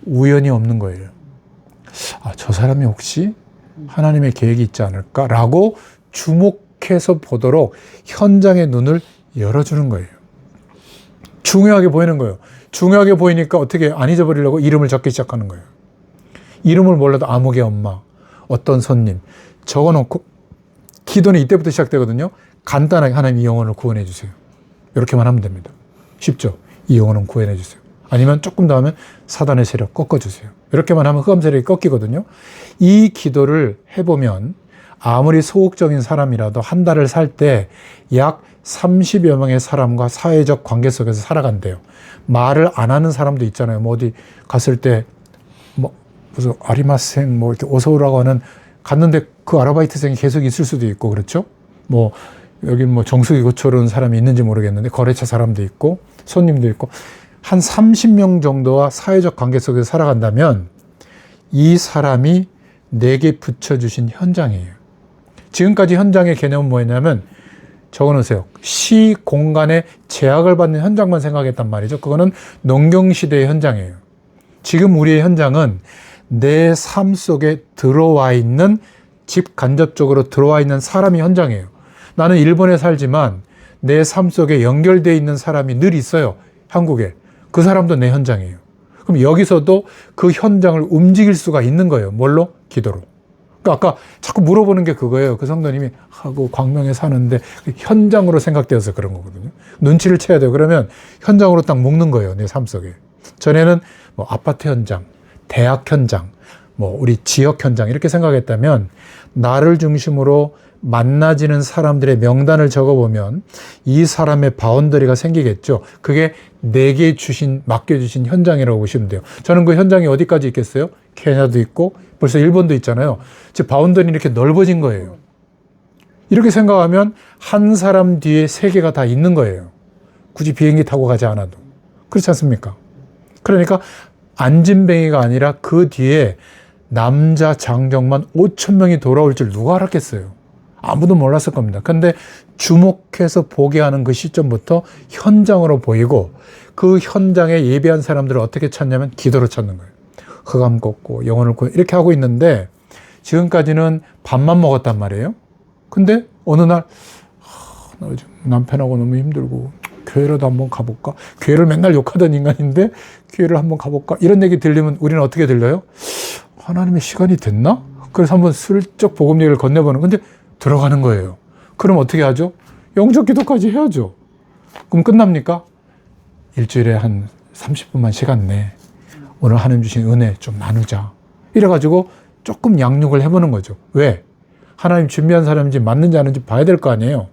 우연이 없는 거예요. 저 사람이 혹시 하나님의 계획이 있지 않을까라고 주목해서 보도록 현장의 눈을 열어주는 거예요. 중요하게 보이는 거예요. 중요하게 보이니까 어떻게 안 잊어버리려고 이름을 적기 시작하는 거예요. 이름을 몰라도 아무개 엄마, 어떤 손님 적어놓고, 기도는 이때부터 시작되거든요. 간단하게 하나님 이 영혼을 구원해 주세요. 이렇게만 하면 됩니다. 쉽죠? 이 영혼은 구원해 주세요. 아니면 조금 더 하면 사단의 세력 꺾어주세요. 이렇게만 하면 흑암 세력이 꺾이거든요. 이 기도를 해보면 아무리 소극적인 사람이라도 한 달을 살 때 약 30여 명의 사람과 사회적 관계 속에서 살아간대요. 말을 안 하는 사람도 있잖아요. 뭐 어디 갔을 때 무슨 아리마생 이렇게 어서 오라고 하는, 갔는데 그 아르바이트생이 계속 있을 수도 있고, 그렇죠? 여기 정수기 고쳐오는 사람이 있는지 모르겠는데 거래처 사람도 있고 손님도 있고, 한 30명 정도와 사회적 관계 속에서 살아간다면 이 사람이 내게 붙여주신 현장이에요. 지금까지 현장의 개념은 뭐였냐면, 적어놓으세요. 시 공간에 제약을 받는 현장만 생각했단 말이죠. 그거는 농경시대의 현장이에요. 지금 우리의 현장은 내 삶 속에 들어와 있는, 집 간접적으로 들어와 있는 사람이 현장이에요. 나는 일본에 살지만 내 삶 속에 연결되어 있는 사람이 늘 있어요. 한국에. 그 사람도 내 현장이에요. 그럼 여기서도 그 현장을 움직일 수가 있는 거예요. 뭘로? 기도로. 그러니까 아까 자꾸 물어보는 게 그거예요. 그 성도님이 하고 광명에 사는데 현장으로 생각되어서 그런 거거든요. 눈치를 채야 돼요. 그러면 현장으로 딱 묶는 거예요. 내 삶 속에. 전에는 아파트 현장, 대학 현장, 우리 지역 현장 이렇게 생각했다면, 나를 중심으로 만나지는 사람들의 명단을 적어보면 이 사람의 바운더리가 생기겠죠. 그게 내게 맡겨주신 현장이라고 보시면 돼요. 저는 그 현장이 어디까지 있겠어요? 케냐도 있고 벌써 일본도 있잖아요. 즉 바운더리는 이렇게 넓어진 거예요. 이렇게 생각하면 한 사람 뒤에 세계가 다 있는 거예요. 굳이 비행기 타고 가지 않아도. 그렇지 않습니까? 그러니까 안진뱅이가 아니라 그 뒤에 남자 장정만 5,000명이 돌아올 줄 누가 알았겠어요? 아무도 몰랐을 겁니다. 근데 주목해서 보게 하는 그 시점부터 현장으로 보이고, 그 현장에 예배한 사람들을 어떻게 찾냐면 기도로 찾는 거예요. 흑암 걷고 영혼을 구원 이렇게 하고 있는데, 지금까지는 밥만 먹었단 말이에요. 근데 어느 날 나 요즘 남편하고 너무 힘들고 교회라도 한번 가볼까? 교회를 맨날 욕하던 인간인데 교회를 한번 가볼까? 이런 얘기 들리면 우리는 어떻게 들려요? 하나님의 시간이 됐나? 그래서 한번 슬쩍 복음 얘기를 건네보는. 근데 들어가는 거예요. 그럼 어떻게 하죠? 영적 기도까지 해야죠. 그럼 끝납니까? 일주일에 한 30분만 시간 내. 오늘 하나님 주신 은혜 좀 나누자. 이래가지고 조금 양육을 해보는 거죠. 왜? 하나님 준비한 사람인지 맞는지 아닌지 봐야 될 거 아니에요.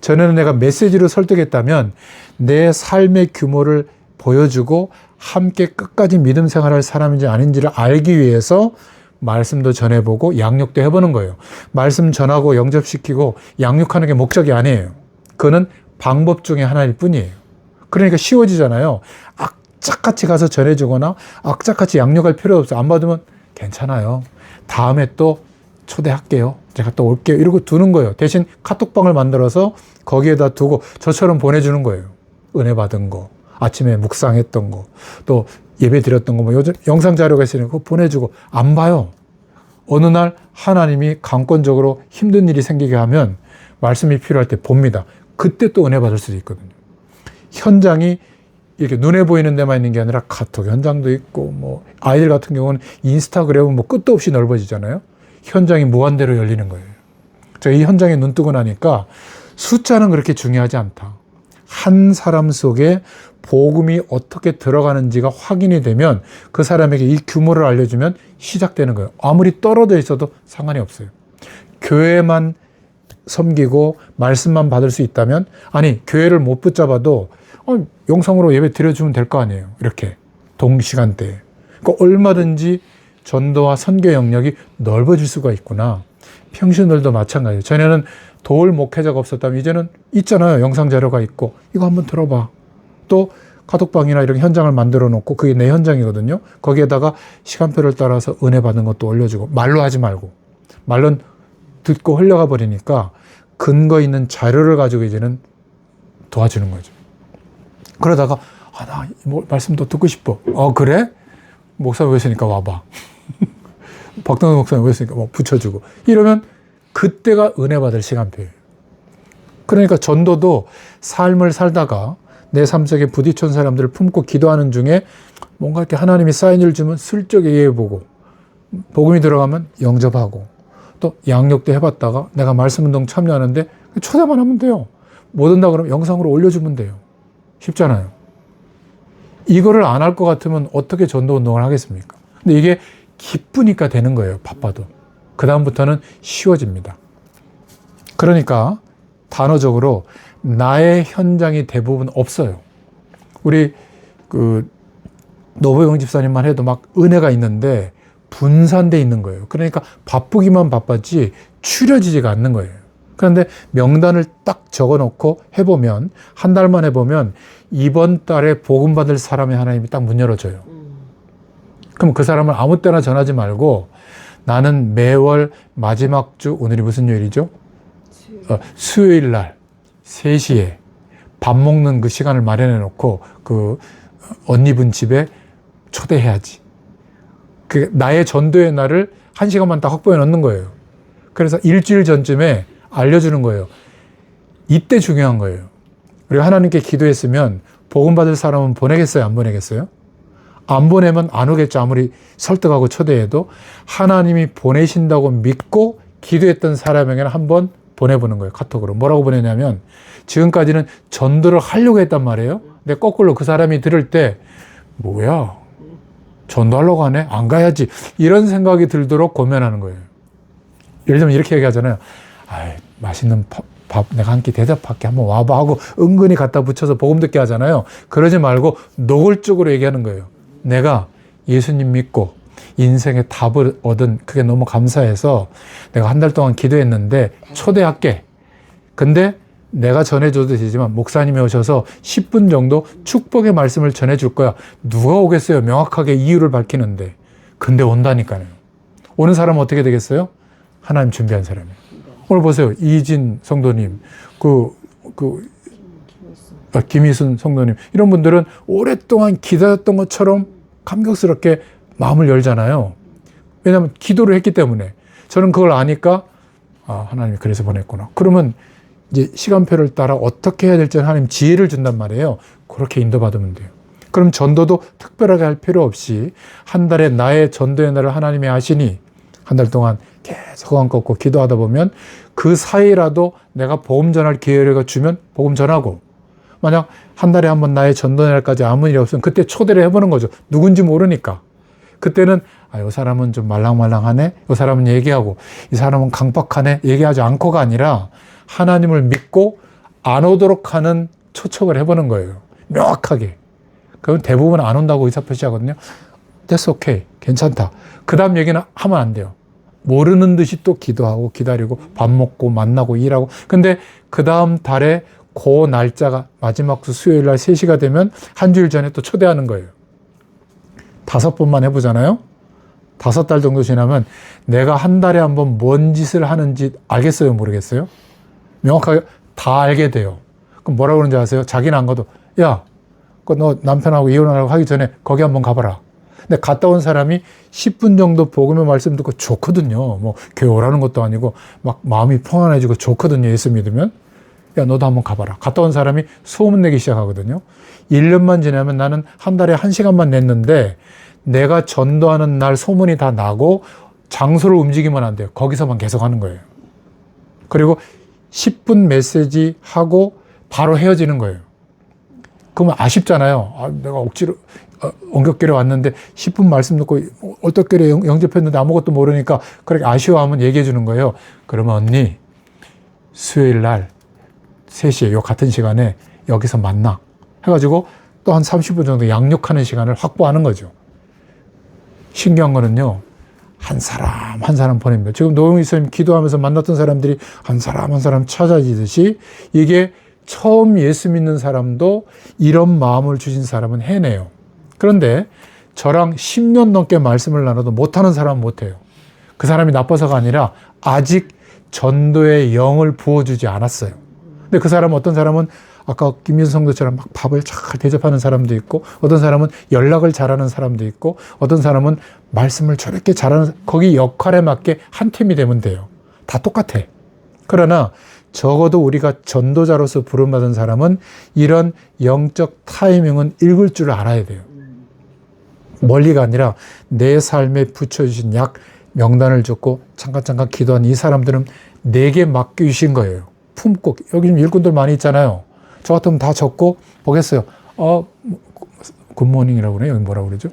전에는 내가 메시지로 설득했다면 내 삶의 규모를 보여주고 함께 끝까지 믿음 생활할 사람인지 아닌지를 알기 위해서 말씀도 전해보고 양육도 해보는 거예요. 말씀 전하고 영접시키고 양육하는 게 목적이 아니에요. 그거는 방법 중에 하나일 뿐이에요. 그러니까 쉬워지잖아요. 악착같이 가서 전해주거나 악착같이 양육할 필요 없어요. 안 받으면 괜찮아요. 다음에 또 초대할게요. 제가 또 올게요. 이러고 두는 거예요. 대신 카톡방을 만들어서 거기에다 두고 저처럼 보내주는 거예요. 은혜 받은 거, 아침에 묵상했던 거, 또 예배 드렸던 거, 요즘 영상 자료가 있으니까 그거 보내주고 안 봐요. 어느 날 하나님이 강권적으로 힘든 일이 생기게 하면 말씀이 필요할 때 봅니다. 그때 또 은혜 받을 수도 있거든요. 현장이 이렇게 눈에 보이는 데만 있는 게 아니라 카톡 현장도 있고, 아이들 같은 경우는 인스타그램은 끝도 없이 넓어지잖아요. 현장이 무한대로 열리는 거예요. 제가 이 현장에 눈 뜨고 나니까 숫자는 그렇게 중요하지 않다. 한 사람 속에 복음이 어떻게 들어가는지가 확인이 되면 그 사람에게 이 규모를 알려주면 시작되는 거예요. 아무리 떨어져 있어도 상관이 없어요. 교회만 섬기고 말씀만 받을 수 있다면, 아니 교회를 못 붙잡아도 영상으로 예배 드려주면 될 거 아니에요. 이렇게 동시간대에. 그러니까 얼마든지 전도와 선교 영역이 넓어질 수가 있구나. 평신들도 마찬가지예요. 전에는 도울 목회자가 없었다면 이제는 있잖아요. 영상 자료가 있고 이거 한번 들어봐. 또 카톡방이나 이런 현장을 만들어 놓고 그게 내 현장이거든요. 거기에다가 시간표를 따라서 은혜 받는 것도 올려주고, 말로 하지 말고. 말로는 듣고 흘려가 버리니까 근거 있는 자료를 가지고 이제는 도와주는 거죠. 그러다가 나 말씀도 듣고 싶어. 그래? 목사님 오셨으니까 와봐. 박동현 목사님 오셨으니까 붙여주고. 이러면 그때가 은혜 받을 시간표예요. 그러니까 전도도 삶을 살다가 내 삶 속에 부딪힌 사람들을 품고 기도하는 중에 뭔가 이렇게 하나님이 사인을 주면 슬쩍 예배보고, 복음이 들어가면 영접하고, 또 양육도 해봤다가 내가 말씀운동 참여하는데 초대만 하면 돼요. 못 온다 그러면 영상으로 올려주면 돼요. 쉽잖아요. 이거를 안 할 것 같으면 어떻게 전도운동을 하겠습니까? 근데 이게 기쁘니까 되는 거예요. 바빠도. 그 다음부터는 쉬워집니다. 그러니까 단어적으로 나의 현장이 대부분 없어요. 우리 노보영 집사님만 해도 막 은혜가 있는데 분산돼 있는 거예요. 그러니까 바쁘기만 바빴지 추려지지가 않는 거예요. 그런데 명단을 딱 적어놓고 해보면, 한 달만 해보면 이번 달에 복음 받을 사람의 하나님이 딱 문 열어줘요. 그럼 그 사람을 아무 때나 전하지 말고, 나는 매월 마지막 주, 오늘이 무슨 요일이죠? 수요일 날 3시에 밥 먹는 그 시간을 마련해 놓고 그 언니분 집에 초대해야지. 그 나의 전도의 날을 1시간만 딱 확보해 놓는 거예요. 그래서 일주일 전쯤에 알려주는 거예요. 이때 중요한 거예요. 우리가 하나님께 기도했으면 복음 받을 사람은 보내겠어요? 안 보내겠어요? 안 보내면 안 오겠죠. 아무리 설득하고 초대해도. 하나님이 보내신다고 믿고 기도했던 사람에게는 한번 보내보는 거예요. 카톡으로. 뭐라고 보내냐면, 지금까지는 전도를 하려고 했단 말이에요. 근데 거꾸로 그 사람이 들을 때 뭐야? 전도하려고 하네? 안 가야지. 이런 생각이 들도록 고면하는 거예요. 예를 들면 이렇게 얘기하잖아요. 맛있는 밥 내가 한 끼 대접할게. 한번 와봐 하고 은근히 갖다 붙여서 복음 듣게 하잖아요. 그러지 말고 노골적으로 얘기하는 거예요. 내가 예수님 믿고 인생의 답을 얻은, 그게 너무 감사해서 내가 한 달 동안 기도했는데 초대할게. 근데 내가 전해줘도 되지만 목사님이 오셔서 10분 정도 축복의 말씀을 전해줄 거야. 누가 오겠어요? 명확하게 이유를 밝히는데. 근데 온다니까요. 오는 사람은 어떻게 되겠어요? 하나님 준비한 사람이에요. 오늘 보세요. 이진 성도님, 김희순 성도님, 이런 분들은 오랫동안 기다렸던 것처럼 감격스럽게 마음을 열잖아요. 왜냐하면 기도를 했기 때문에. 저는 그걸 아니까 하나님이 그래서 보냈구나. 그러면 이제 시간표를 따라 어떻게 해야 될지 하나님 지혜를 준단 말이에요. 그렇게 인도받으면 돼요. 그럼 전도도 특별하게 할 필요 없이 한 달에 나의 전도의 날을 하나님이 하시니 한 달 동안 계속 안 꺾고 기도하다 보면 그 사이라도 내가 복음 전할 기회를 주면 복음 전하고, 만약 한 달에 한 번 나의 전도의 날까지 아무 일이 없으면 그때 초대를 해보는 거죠. 누군지 모르니까. 그때는 이 사람은 좀 말랑말랑하네, 이 사람은 얘기하고, 이 사람은 강박하네, 얘기하지 않고가 아니라 하나님을 믿고 안 오도록 하는 초청을 해보는 거예요. 명확하게. 그럼 대부분 안 온다고 의사표시하거든요. That's okay. 괜찮다. 그 다음 얘기는 하면 안 돼요. 모르는 듯이 또 기도하고 기다리고 밥 먹고 만나고 일하고. 근데 그 다음 달에 그 날짜가 마지막 주 수요일 날 3시가 되면 한 주일 전에 또 초대하는 거예요. 5번만 해보잖아요. 5달 정도 지나면 내가 한 달에 한 번 뭔 짓을 하는지 알겠어요? 모르겠어요? 명확하게 다 알게 돼요. 그럼 뭐라고 그러는지 아세요? 자기는 안 가도, 야, 너 남편하고 이혼하려고 하기 전에 거기 한번 가봐라. 근데 갔다 온 사람이 10분 정도 복음의 말씀 듣고 좋거든요. 뭐 교회 오라는 것도 아니고 막 마음이 평안해지고 좋거든요. 예수 믿으면. 야, 너도 한번 가봐라. 갔다 온 사람이 소문내기 시작하거든요. 1년만 지나면 나는 한 달에 1시간만 냈는데 내가 전도하는 날 소문이 다 나고 장소를 움직이면 안 돼요. 거기서만 계속 하는 거예요. 그리고 10분 메시지 하고 바로 헤어지는 거예요. 그러면 아쉽잖아요. 내가 억지로 엉겹결에 왔는데 10분 말씀 듣고 어떻게 영접했는데 아무것도 모르니까 그렇게 아쉬워하면 얘기해 주는 거예요. 그러면 언니, 수요일 날 3시에 요 같은 시간에 여기서 만나 해가지고 또 한 30분 정도 양육하는 시간을 확보하는 거죠. 신기한 거는요, 한 사람 한 사람 보냅니다. 지금 노영희 선생님 기도하면서 만났던 사람들이 한 사람 한 사람 찾아지듯이 이게 처음 예수 믿는 사람도 이런 마음을 주신 사람은 해내요. 그런데 저랑 10년 넘게 말씀을 나눠도 못하는 사람은 못해요. 그 사람이 나빠서가 아니라 아직 전도의 영을 부어주지 않았어요. 근데 그 사람은, 어떤 사람은 아까 김민수 성도처럼 막 밥을 잘 대접하는 사람도 있고, 어떤 사람은 연락을 잘하는 사람도 있고, 어떤 사람은 말씀을 저렇게 잘하는, 거기 역할에 맞게 한 팀이 되면 돼요. 다 똑같아. 그러나 적어도 우리가 전도자로서 부름받은 사람은 이런 영적 타이밍은 읽을 줄 알아야 돼요. 멀리가 아니라 내 삶에 붙여주신 약 명단을 줬고 잠깐 기도한 이 사람들은 내게 맡기신 거예요. 품고, 여기 좀 일꾼들 많이 있잖아요. 저 같으면 다 적고 보겠어요. 굿모닝이라고 그래요. 여기 뭐라고 그러죠?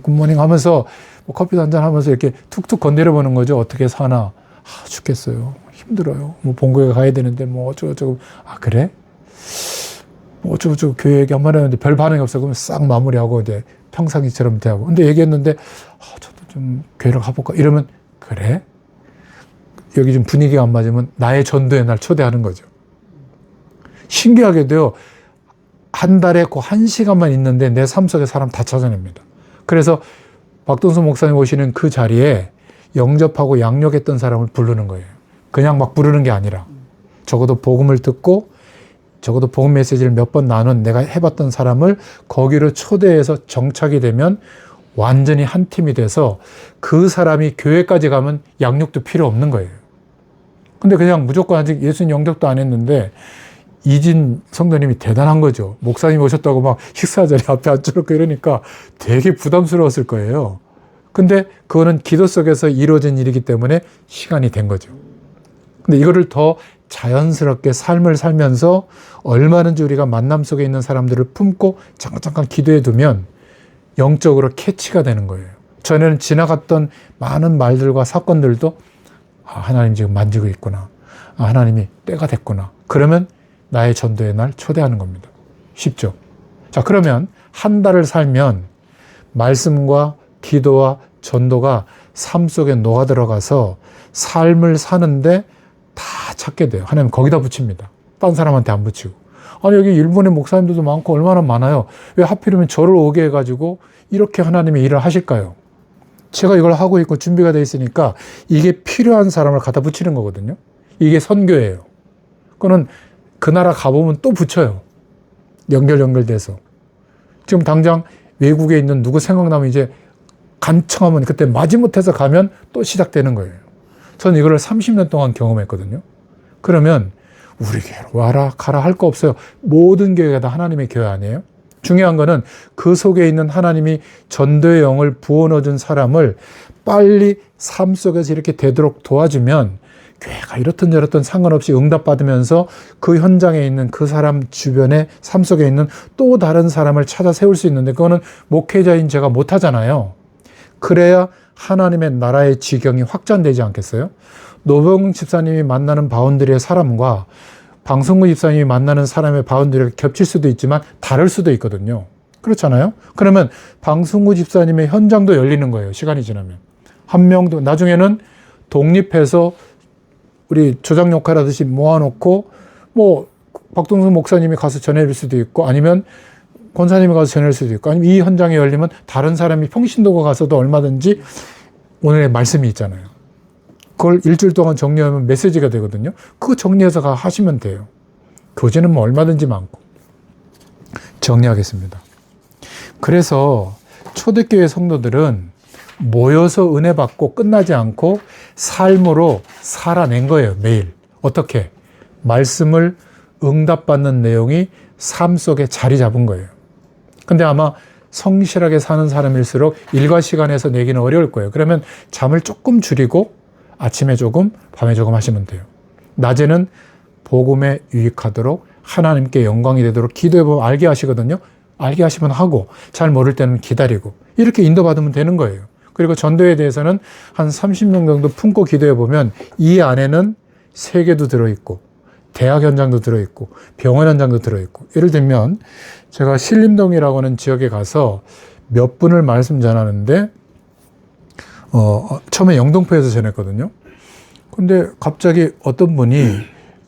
굿모닝 하면서 커피도 한잔 하면서 이렇게 툭툭 건드려 보는 거죠. 어떻게 사나. 죽겠어요. 힘들어요. 본교회 가야 되는데 어쩌고저쩌고. 그래? 어쩌고저쩌고 교회 얘기 한번 했는데 별 반응이 없어. 그러면 싹 마무리하고 이제 평상시처럼 대하고. 근데 얘기했는데 저도 좀 교회를 가볼까? 이러면 그래? 여기 좀 분위기가 안 맞으면 나의 전도의 날 초대하는 거죠. 신기하게도요, 한 달에 그 1시간만 있는데 내 삶 속에 사람 다 찾아냅니다. 그래서 박동수 목사님 오시는 그 자리에 영접하고 양육했던 사람을 부르는 거예요. 그냥 막 부르는 게 아니라 적어도 복음을 듣고 적어도 복음 메시지를 몇 번 나눈 내가 해봤던 사람을 거기로 초대해서 정착이 되면 완전히 한 팀이 돼서 그 사람이 교회까지 가면 양육도 필요 없는 거예요. 근데 그냥 무조건 아직 예수님 영접도 안 했는데 이진 성도님이 대단한 거죠. 목사님 오셨다고 막 식사 자리 앞에 앉혀놓고 이러니까 되게 부담스러웠을 거예요. 근데 그거는 기도 속에서 이루어진 일이기 때문에 시간이 된 거죠. 근데 이거를 더 자연스럽게 삶을 살면서 얼마든지 우리가 만남 속에 있는 사람들을 품고 잠깐 기도해 두면 영적으로 캐치가 되는 거예요. 전에는 지나갔던 많은 말들과 사건들도 하나님 지금 만지고 있구나. 하나님이 때가 됐구나. 그러면 나의 전도의 날 초대하는 겁니다. 쉽죠? 자, 그러면 한 달을 살면 말씀과 기도와 전도가 삶 속에 녹아 들어가서 삶을 사는데 다 찾게 돼요. 하나님 거기다 붙입니다. 딴 사람한테 안 붙이고. 여기 일본의 목사님들도 많고 얼마나 많아요. 왜 하필이면 저를 오게 해가지고 이렇게 하나님의 일을 하실까요? 제가 이걸 하고 있고 준비가 되어 있으니까 이게 필요한 사람을 갖다 붙이는 거거든요. 이게 선교예요. 그거는 그 나라 가보면 또 붙여요. 연결돼서. 지금 당장 외국에 있는 누구 생각나면 이제 간청하면 그때 마지못해서 가면 또 시작되는 거예요. 저는 이걸 30년 동안 경험했거든요. 그러면 우리 교회로 와라 가라 할 거 없어요. 모든 교회가 다 하나님의 교회 아니에요? 중요한 거는 그 속에 있는 하나님이 전도의 영을 부어넣어준 사람을 빨리 삶 속에서 이렇게 되도록 도와주면 교회가 이렇든 저렇든 상관없이 응답받으면서 그 현장에 있는 그 사람 주변에 삶 속에 있는 또 다른 사람을 찾아 세울 수 있는데 그거는 목회자인 제가 못하잖아요. 그래야 하나님의 나라의 지경이 확장되지 않겠어요? 노병 집사님이 만나는 바운드리의 사람과 방송국 집사님이 만나는 사람의 바운드리가 겹칠 수도 있지만 다를 수도 있거든요. 그렇잖아요? 그러면 방송국 집사님의 현장도 열리는 거예요. 시간이 지나면. 한 명도 나중에는 독립해서 우리 조장 역할 하듯이 모아놓고 박동수 목사님이 가서 전해줄 수도 있고 아니면 권사님이 가서 전할 수도 있고 아니면 이 현장에 열리면 다른 사람이 평신도가 가서도 얼마든지 오늘의 말씀이 있잖아요. 그걸 일주일 동안 정리하면 메시지가 되거든요. 그거 정리해서 하시면 돼요. 교재는 얼마든지 많고. 정리하겠습니다. 그래서 초대교회 성도들은 모여서 은혜 받고 끝나지 않고 삶으로 살아낸 거예요. 매일. 어떻게? 말씀을 응답받는 내용이 삶 속에 자리 잡은 거예요. 근데 아마 성실하게 사는 사람일수록 일과 시간에서 내기는 어려울 거예요. 그러면 잠을 조금 줄이고 아침에 조금, 밤에 조금 하시면 돼요. 낮에는 복음에 유익하도록 하나님께 영광이 되도록 기도해보면 알게 하시거든요. 알게 하시면 하고 잘 모를 때는 기다리고 이렇게 인도받으면 되는 거예요. 그리고 전도에 대해서는 한 30명 정도 품고 기도해보면 이 안에는 세계도 들어있고 대학 현장도 들어있고 병원 현장도 들어있고, 예를 들면 제가 신림동이라고 하는 지역에 가서 몇 분을 말씀 전하는데 처음에 영등포에서 전했거든요. 근데 갑자기 어떤 분이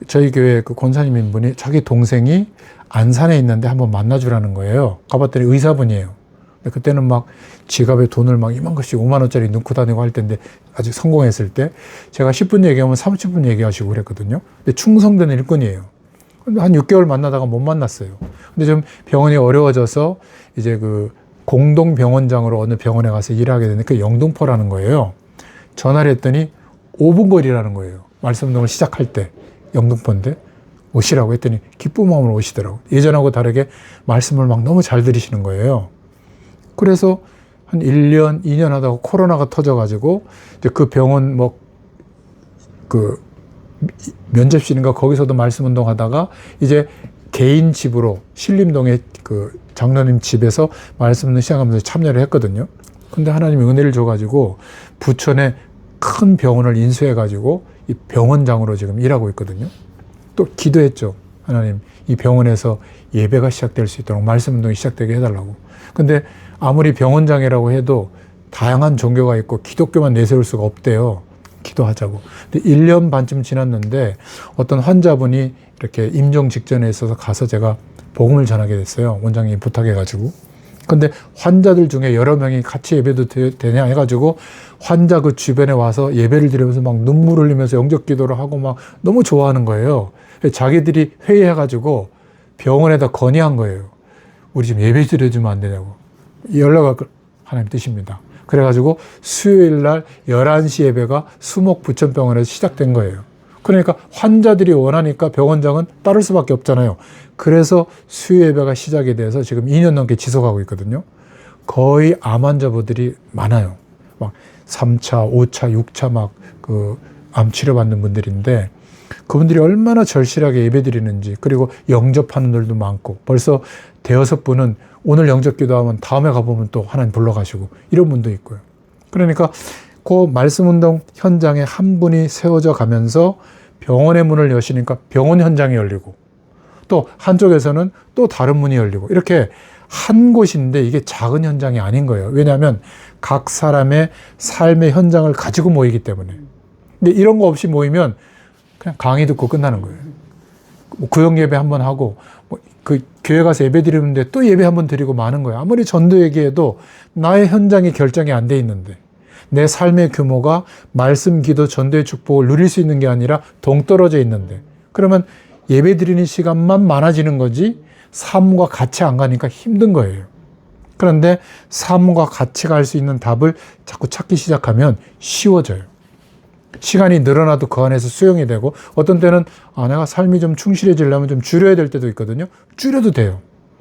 저희 교회 그 권사님인 분이 자기 동생이 안산에 있는데 한번 만나주라는 거예요. 가봤더니 의사분이에요. 근데 그때는 막 지갑에 돈을 막 이만 것씩 5만 원짜리 넣고 다니고 할 때인데, 아직 성공했을 때 제가 10분 얘기하면 30분 얘기하시고 그랬거든요. 근데 충성된 일꾼이에요. 근데 한 6개월 만나다가 못 만났어요. 근데 좀 병원이 어려워져서 이제 그 공동병원장으로 어느 병원에 가서 일하게 됐는데, 그 영등포라는 거예요. 전화를 했더니 5분 거리라는 거예요. 말씀 운동을 시작할 때 영등포인데 오시라고 했더니 기쁜 마음으로 오시더라고. 예전하고 다르게 말씀을 막 너무 잘 들으시는 거예요. 그래서 한 1년, 2년 하다가 코로나가 터져가지고 이제 그 병원 뭐 그 면접실인가 거기서도 말씀 운동 하다가 이제 개인 집으로 신림동의 그 장로님 집에서 말씀 운동 시작하면서 참여를 했거든요. 근데 하나님이 은혜를 줘가지고 부천에 큰 병원을 인수해가지고 이 병원장으로 지금 일하고 있거든요. 또 기도했죠. 하나님, 이 병원에서 예배가 시작될 수 있도록 말씀 운동이 시작되게 해달라고. 근데 아무리 병원장이라고 해도 다양한 종교가 있고 기독교만 내세울 수가 없대요. 기도하자고. 근데 1년 반쯤 지났는데 어떤 환자분이 이렇게 임종 직전에 있어서 가서 제가 복음을 전하게 됐어요. 원장님이 부탁해가지고. 근데 환자들 중에 여러 명이 같이 예배도 되냐 해가지고 환자 그 주변에 와서 예배를 드리면서 막 눈물 흘리면서 영접 기도를 하고 막 너무 좋아하는 거예요. 자기들이 회의해가지고 병원에다 건의한 거예요. 우리 지금 예배 드려주면 안 되냐고. 연락을 하나님 뜻입니다. 그래가지고 수요일 날 11시 예배가 수목 부천병원에서 시작된 거예요. 그러니까 환자들이 원하니까 병원장은 따를 수밖에 없잖아요. 그래서 수요 예배가 시작이 돼서 지금 2년 넘게 지속하고 있거든요. 거의 암 환자분들이 많아요. 막 3차, 5차, 6차 막 그 암 치료받는 분들인데, 그분들이 얼마나 절실하게 예배 드리는지, 그리고 영접하는 분들도 많고, 벌써 대여섯 분은 오늘 영접 기도하면 다음에 가보면 또 하나님 불러가시고 이런 분도 있고요. 그러니까 그 말씀 운동 현장에 한 분이 세워져 가면서 병원의 문을 여시니까 병원 현장이 열리고, 또 한쪽에서는 또 다른 문이 열리고, 이렇게 한 곳인데 이게 작은 현장이 아닌 거예요. 왜냐하면 각 사람의 삶의 현장을 가지고 모이기 때문에. 근데 이런 거 없이 모이면 그냥 강의 듣고 끝나는 거예요. 뭐 구역 예배 한번 하고, 뭐 그 교회 가서 예배 드리는데 또 예배 한번 드리고 마는 거예요. 아무리 전도 얘기해도 나의 현장이 결정이 안 돼 있는데, 내 삶의 규모가 말씀, 기도, 전도의 축복을 누릴 수 있는 게 아니라 동떨어져 있는데, 그러면 예배 드리는 시간만 많아지는 거지 삶과 같이 안 가니까 힘든 거예요. 그런데 삶과 같이 갈 수 있는 답을 자꾸 찾기 시작하면 쉬워져요. 시간이 늘어나도 그 안에서 수용이 되고, 어떤 때는 내가 삶이 좀 충실해지려면 좀 줄여야 될 때도 있거든요. 줄여도 돼요.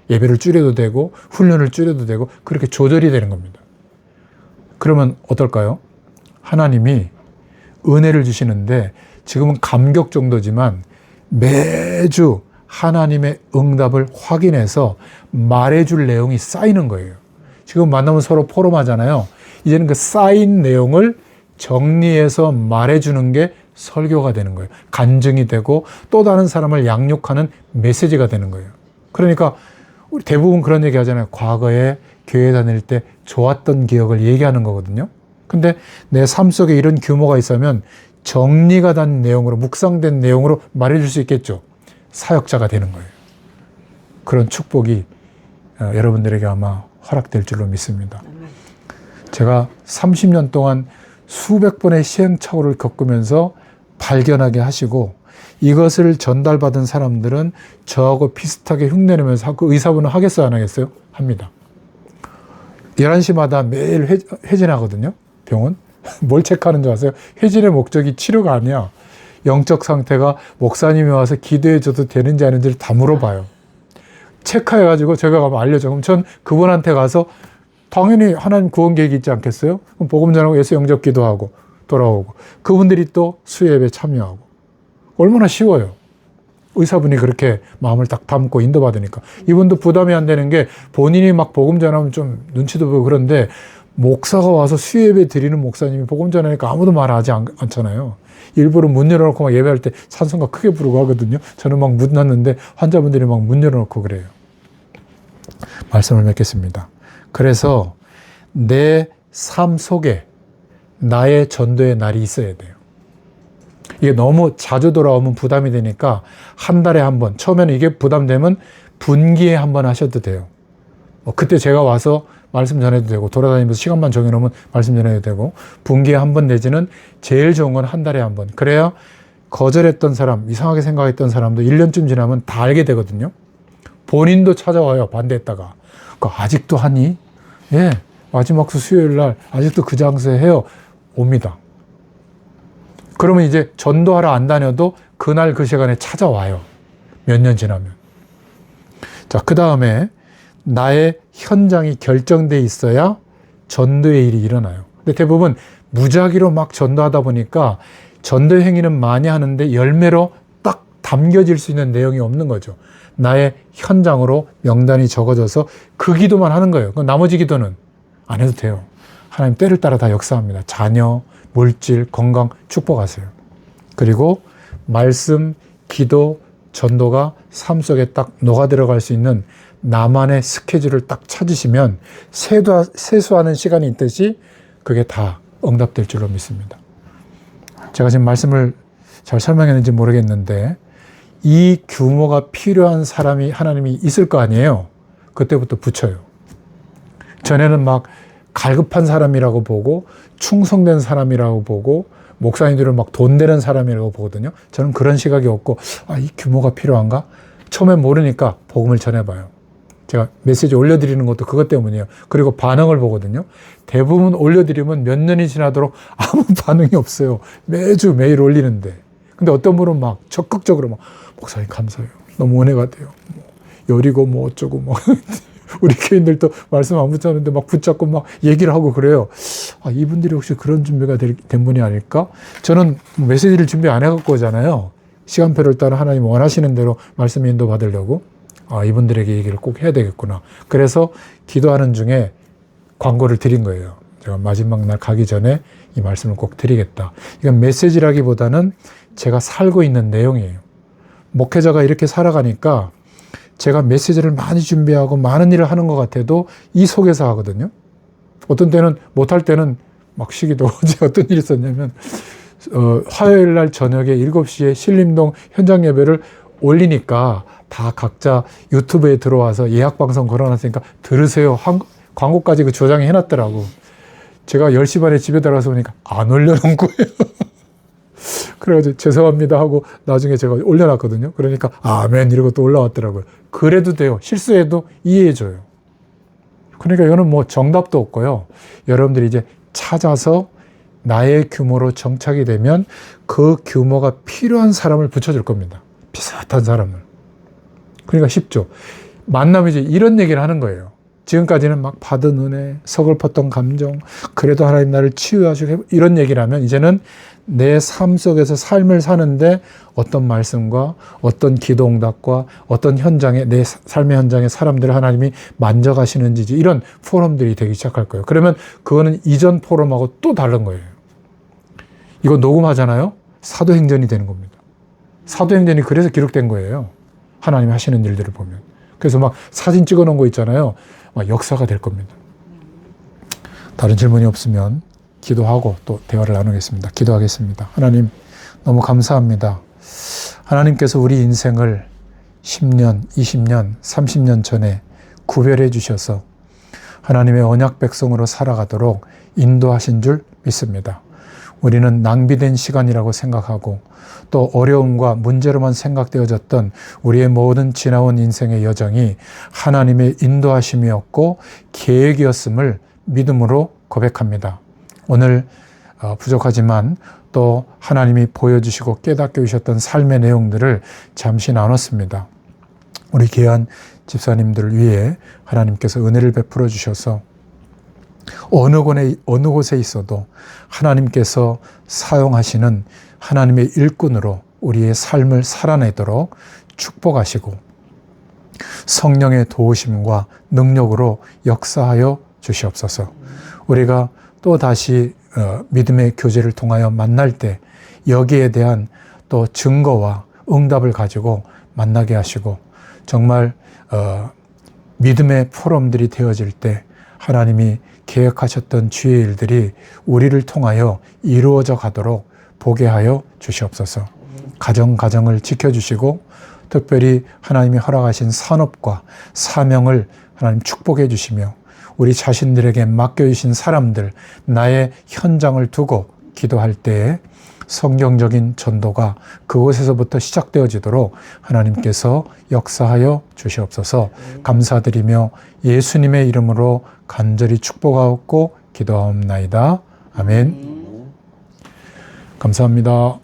예배를 줄여도 되고 훈련을 줄여도 되고, 그렇게 조절이 되는 겁니다. 그러면 어떨까요? 하나님이 은혜를 주시는데 지금은 감격 정도지만 매주 하나님의 응답을 확인해서 말해줄 내용이 쌓이는 거예요. 지금 만나면 서로 포럼하잖아요. 이제는 그 쌓인 내용을 정리해서 말해주는 게 설교가 되는 거예요. 간증이 되고 또 다른 사람을 양육하는 메시지가 되는 거예요. 그러니까 우리 대부분 그런 얘기 하잖아요. 과거에 교회 다닐 때 좋았던 기억을 얘기하는 거거든요. 근데 내 삶 속에 이런 규모가 있으면 정리가 된 내용으로, 묵상된 내용으로 말해줄 수 있겠죠. 사역자가 되는 거예요. 그런 축복이 여러분들에게 아마 허락될 줄로 믿습니다. 제가 30년 동안 수백 번의 시행착오를 겪으면서 발견하게 하시고, 이것을 전달받은 사람들은 저하고 비슷하게 흉내내면서 그 의사분은 하겠어요, 안 하겠어요? 합니다. 11시마다 매일 회진하거든요, 병원. 뭘 체크하는 줄 아세요? 회진의 목적이 치료가 아니야. 영적 상태가 목사님이 와서 기도해줘도 되는지 아닌지를 다 물어봐요. 체크해가지고 제가 가면 알려줘. 그럼 전 그분한테 가서 당연히 하나님 구원 계획이 있지 않겠어요? 그럼 복음 전하고 예수 영접 기도하고 돌아오고, 그분들이 또 수예배에 참여하고. 얼마나 쉬워요. 의사분이 그렇게 마음을 딱 담고 인도받으니까. 이분도 부담이 안 되는 게, 본인이 막 복음 전하면 좀 눈치도 보고 그런데 목사가 와서 수예배 드리는 목사님이 복음 전하니까 아무도 말하지 않잖아요. 일부러 문 열어놓고 막 예배할 때 찬송가 크게 부르고 하거든요. 저는 막 문 닫는데 환자분들이 막 문 열어놓고 그래요. 말씀을 맺겠습니다. 그래서 내 삶 속에 나의 전도의 날이 있어야 돼요. 이게 너무 자주 돌아오면 부담이 되니까 한 달에 한 번, 처음에는 이게 부담되면 분기에 한 번 하셔도 돼요. 그때 제가 와서 말씀 전해도 되고, 돌아다니면서 시간만 정해놓으면 말씀 전해도 되고, 분기에 한 번 내지는 제일 좋은 건 한 달에 한 번. 그래야 거절했던 사람, 이상하게 생각했던 사람도 1년쯤 지나면 다 알게 되거든요. 본인도 찾아와요, 반대했다가. 아직도 하니? 예, 마지막 주 수요일 날 아직도 그 장소에 해요. 옵니다. 그러면 이제 전도하러 안 다녀도 그날 그 시간에 찾아와요. 몇 년 지나면. 자, 그 다음에 나의 현장이 결정돼 있어야 전도의 일이 일어나요. 근데 대부분 무작위로 막 전도하다 보니까 전도 행위는 많이 하는데 열매로 딱 담겨질 수 있는 내용이 없는 거죠. 나의 현장으로 명단이 적어져서 그 기도만 하는 거예요. 나머지 기도는 안 해도 돼요. 하나님 때를 따라 다 역사합니다. 자녀, 물질, 건강 축복하세요. 그리고 말씀, 기도, 전도가 삶 속에 딱 녹아 들어갈 수 있는 나만의 스케줄을 딱 찾으시면 세수하는 시간이 있듯이 그게 다 응답될 줄로 믿습니다. 제가 지금 말씀을 잘 설명했는지 모르겠는데 이 규모가 필요한 사람이 하나님이 있을 거 아니에요. 그때부터 붙여요. 전에는 막 갈급한 사람이라고 보고 충성된 사람이라고 보고 목사님들은 막 돈 되는 사람이라고 보거든요. 저는 그런 시각이 없고 이 규모가 필요한가? 처음엔 모르니까 복음을 전해봐요. 제가 메시지 올려드리는 것도 그것 때문이에요. 그리고 반응을 보거든요. 대부분 올려드리면 몇 년이 지나도록 아무 반응이 없어요. 매주 매일 올리는데. 근데 어떤 분은 막 적극적으로 막 목사님 감사해요. 너무 은혜가 돼요. 여리고 뭐 어쩌고 뭐 우리 교인들도 말씀 안 붙였는데 막 붙잡고 막 얘기를 하고 그래요. 이분들이 혹시 그런 준비가 된 분이 아닐까? 저는 메시지를 준비 안 해갖고 오잖아요. 시간표를 따라 하나님 원하시는 대로 말씀 인도 받으려고. 이분들에게 얘기를 꼭 해야 되겠구나. 그래서 기도하는 중에 광고를 드린 거예요. 제가 마지막 날 가기 전에 이 말씀을 꼭 드리겠다. 이건 메시지라기보다는 제가 살고 있는 내용이에요. 목회자가 이렇게 살아가니까 제가 메시지를 많이 준비하고 많은 일을 하는 것 같아도 이 속에서 하거든요. 어떤 때는 못할 때는 막 쉬기도 어제 어떤 일이 있었냐면 화요일 날 저녁에 7시에 신림동 현장 예배를 올리니까 다 각자 유튜브에 들어와서 예약 방송 걸어놨으니까 들으세요. 광고까지 그 저장해 해놨더라고. 제가 10시 반에 집에 들어가서 보니까 안 올려놓은 거예요. 그래가지고 죄송합니다 하고 나중에 제가 올려놨거든요. 그러니까 아멘 이러고 또 올라왔더라고요. 그래도 돼요. 실수해도 이해해줘요. 그러니까 이거는 뭐 정답도 없고요. 여러분들이 이제 찾아서 나의 규모로 정착이 되면 그 규모가 필요한 사람을 붙여줄 겁니다. 비슷한 사람을. 그러니까 쉽죠. 만나면 이제 이런 얘기를 하는 거예요. 지금까지는 막 받은 은혜, 서글펐던 감정, 그래도 하나님 나를 치유하시고 이런 얘기를 하면 이제는 내 삶 속에서 삶을 사는데 어떤 말씀과 어떤 기도 응답과 어떤 현장에 내 삶의 현장에 사람들을 하나님이 만져가시는지 이런 포럼들이 되기 시작할 거예요. 그러면 그거는 이전 포럼하고 또 다른 거예요. 이거 녹음하잖아요. 사도행전이 되는 겁니다. 사도행전이 그래서 기록된 거예요. 하나님이 하시는 일들을 보면. 그래서 막 사진 찍어 놓은 거 있잖아요. 막 역사가 될 겁니다. 다른 질문이 없으면 기도하고 또 대화를 나누겠습니다. 기도하겠습니다. 하나님 너무 감사합니다. 하나님께서 우리 인생을 10년, 20년, 30년 전에 구별해 주셔서 하나님의 언약 백성으로 살아가도록 인도하신 줄 믿습니다. 우리는 낭비된 시간이라고 생각하고 또 어려움과 문제로만 생각되어졌던 우리의 모든 지나온 인생의 여정이 하나님의 인도하심이었고 계획이었음을 믿음으로 고백합니다. 오늘 부족하지만 또 하나님이 보여주시고 깨닫게 해주셨던 삶의 내용들을 잠시 나눴습니다. 우리 귀한 집사님들을 위해 하나님께서 은혜를 베풀어 주셔서 어느 곳에 있어도 하나님께서 사용하시는 하나님의 일꾼으로 우리의 삶을 살아내도록 축복하시고 성령의 도우심과 능력으로 역사하여 주시옵소서. 우리가 또 다시 믿음의 교제를 통하여 만날 때 여기에 대한 또 증거와 응답을 가지고 만나게 하시고 정말 믿음의 포럼들이 되어질 때 하나님이 계획하셨던 주의 일들이 우리를 통하여 이루어져 가도록 보게 하여 주시옵소서. 가정을 지켜주시고 특별히 하나님이 허락하신 산업과 사명을 하나님 축복해 주시며 우리 자신들에게 맡겨주신 사람들, 나의 현장을 두고 기도할 때에 성경적인 전도가 그곳에서부터 시작되어지도록 하나님께서 역사하여 주시옵소서. 감사드리며 예수님의 이름으로 간절히 축복하옵고 기도하옵나이다. 아멘. 감사합니다.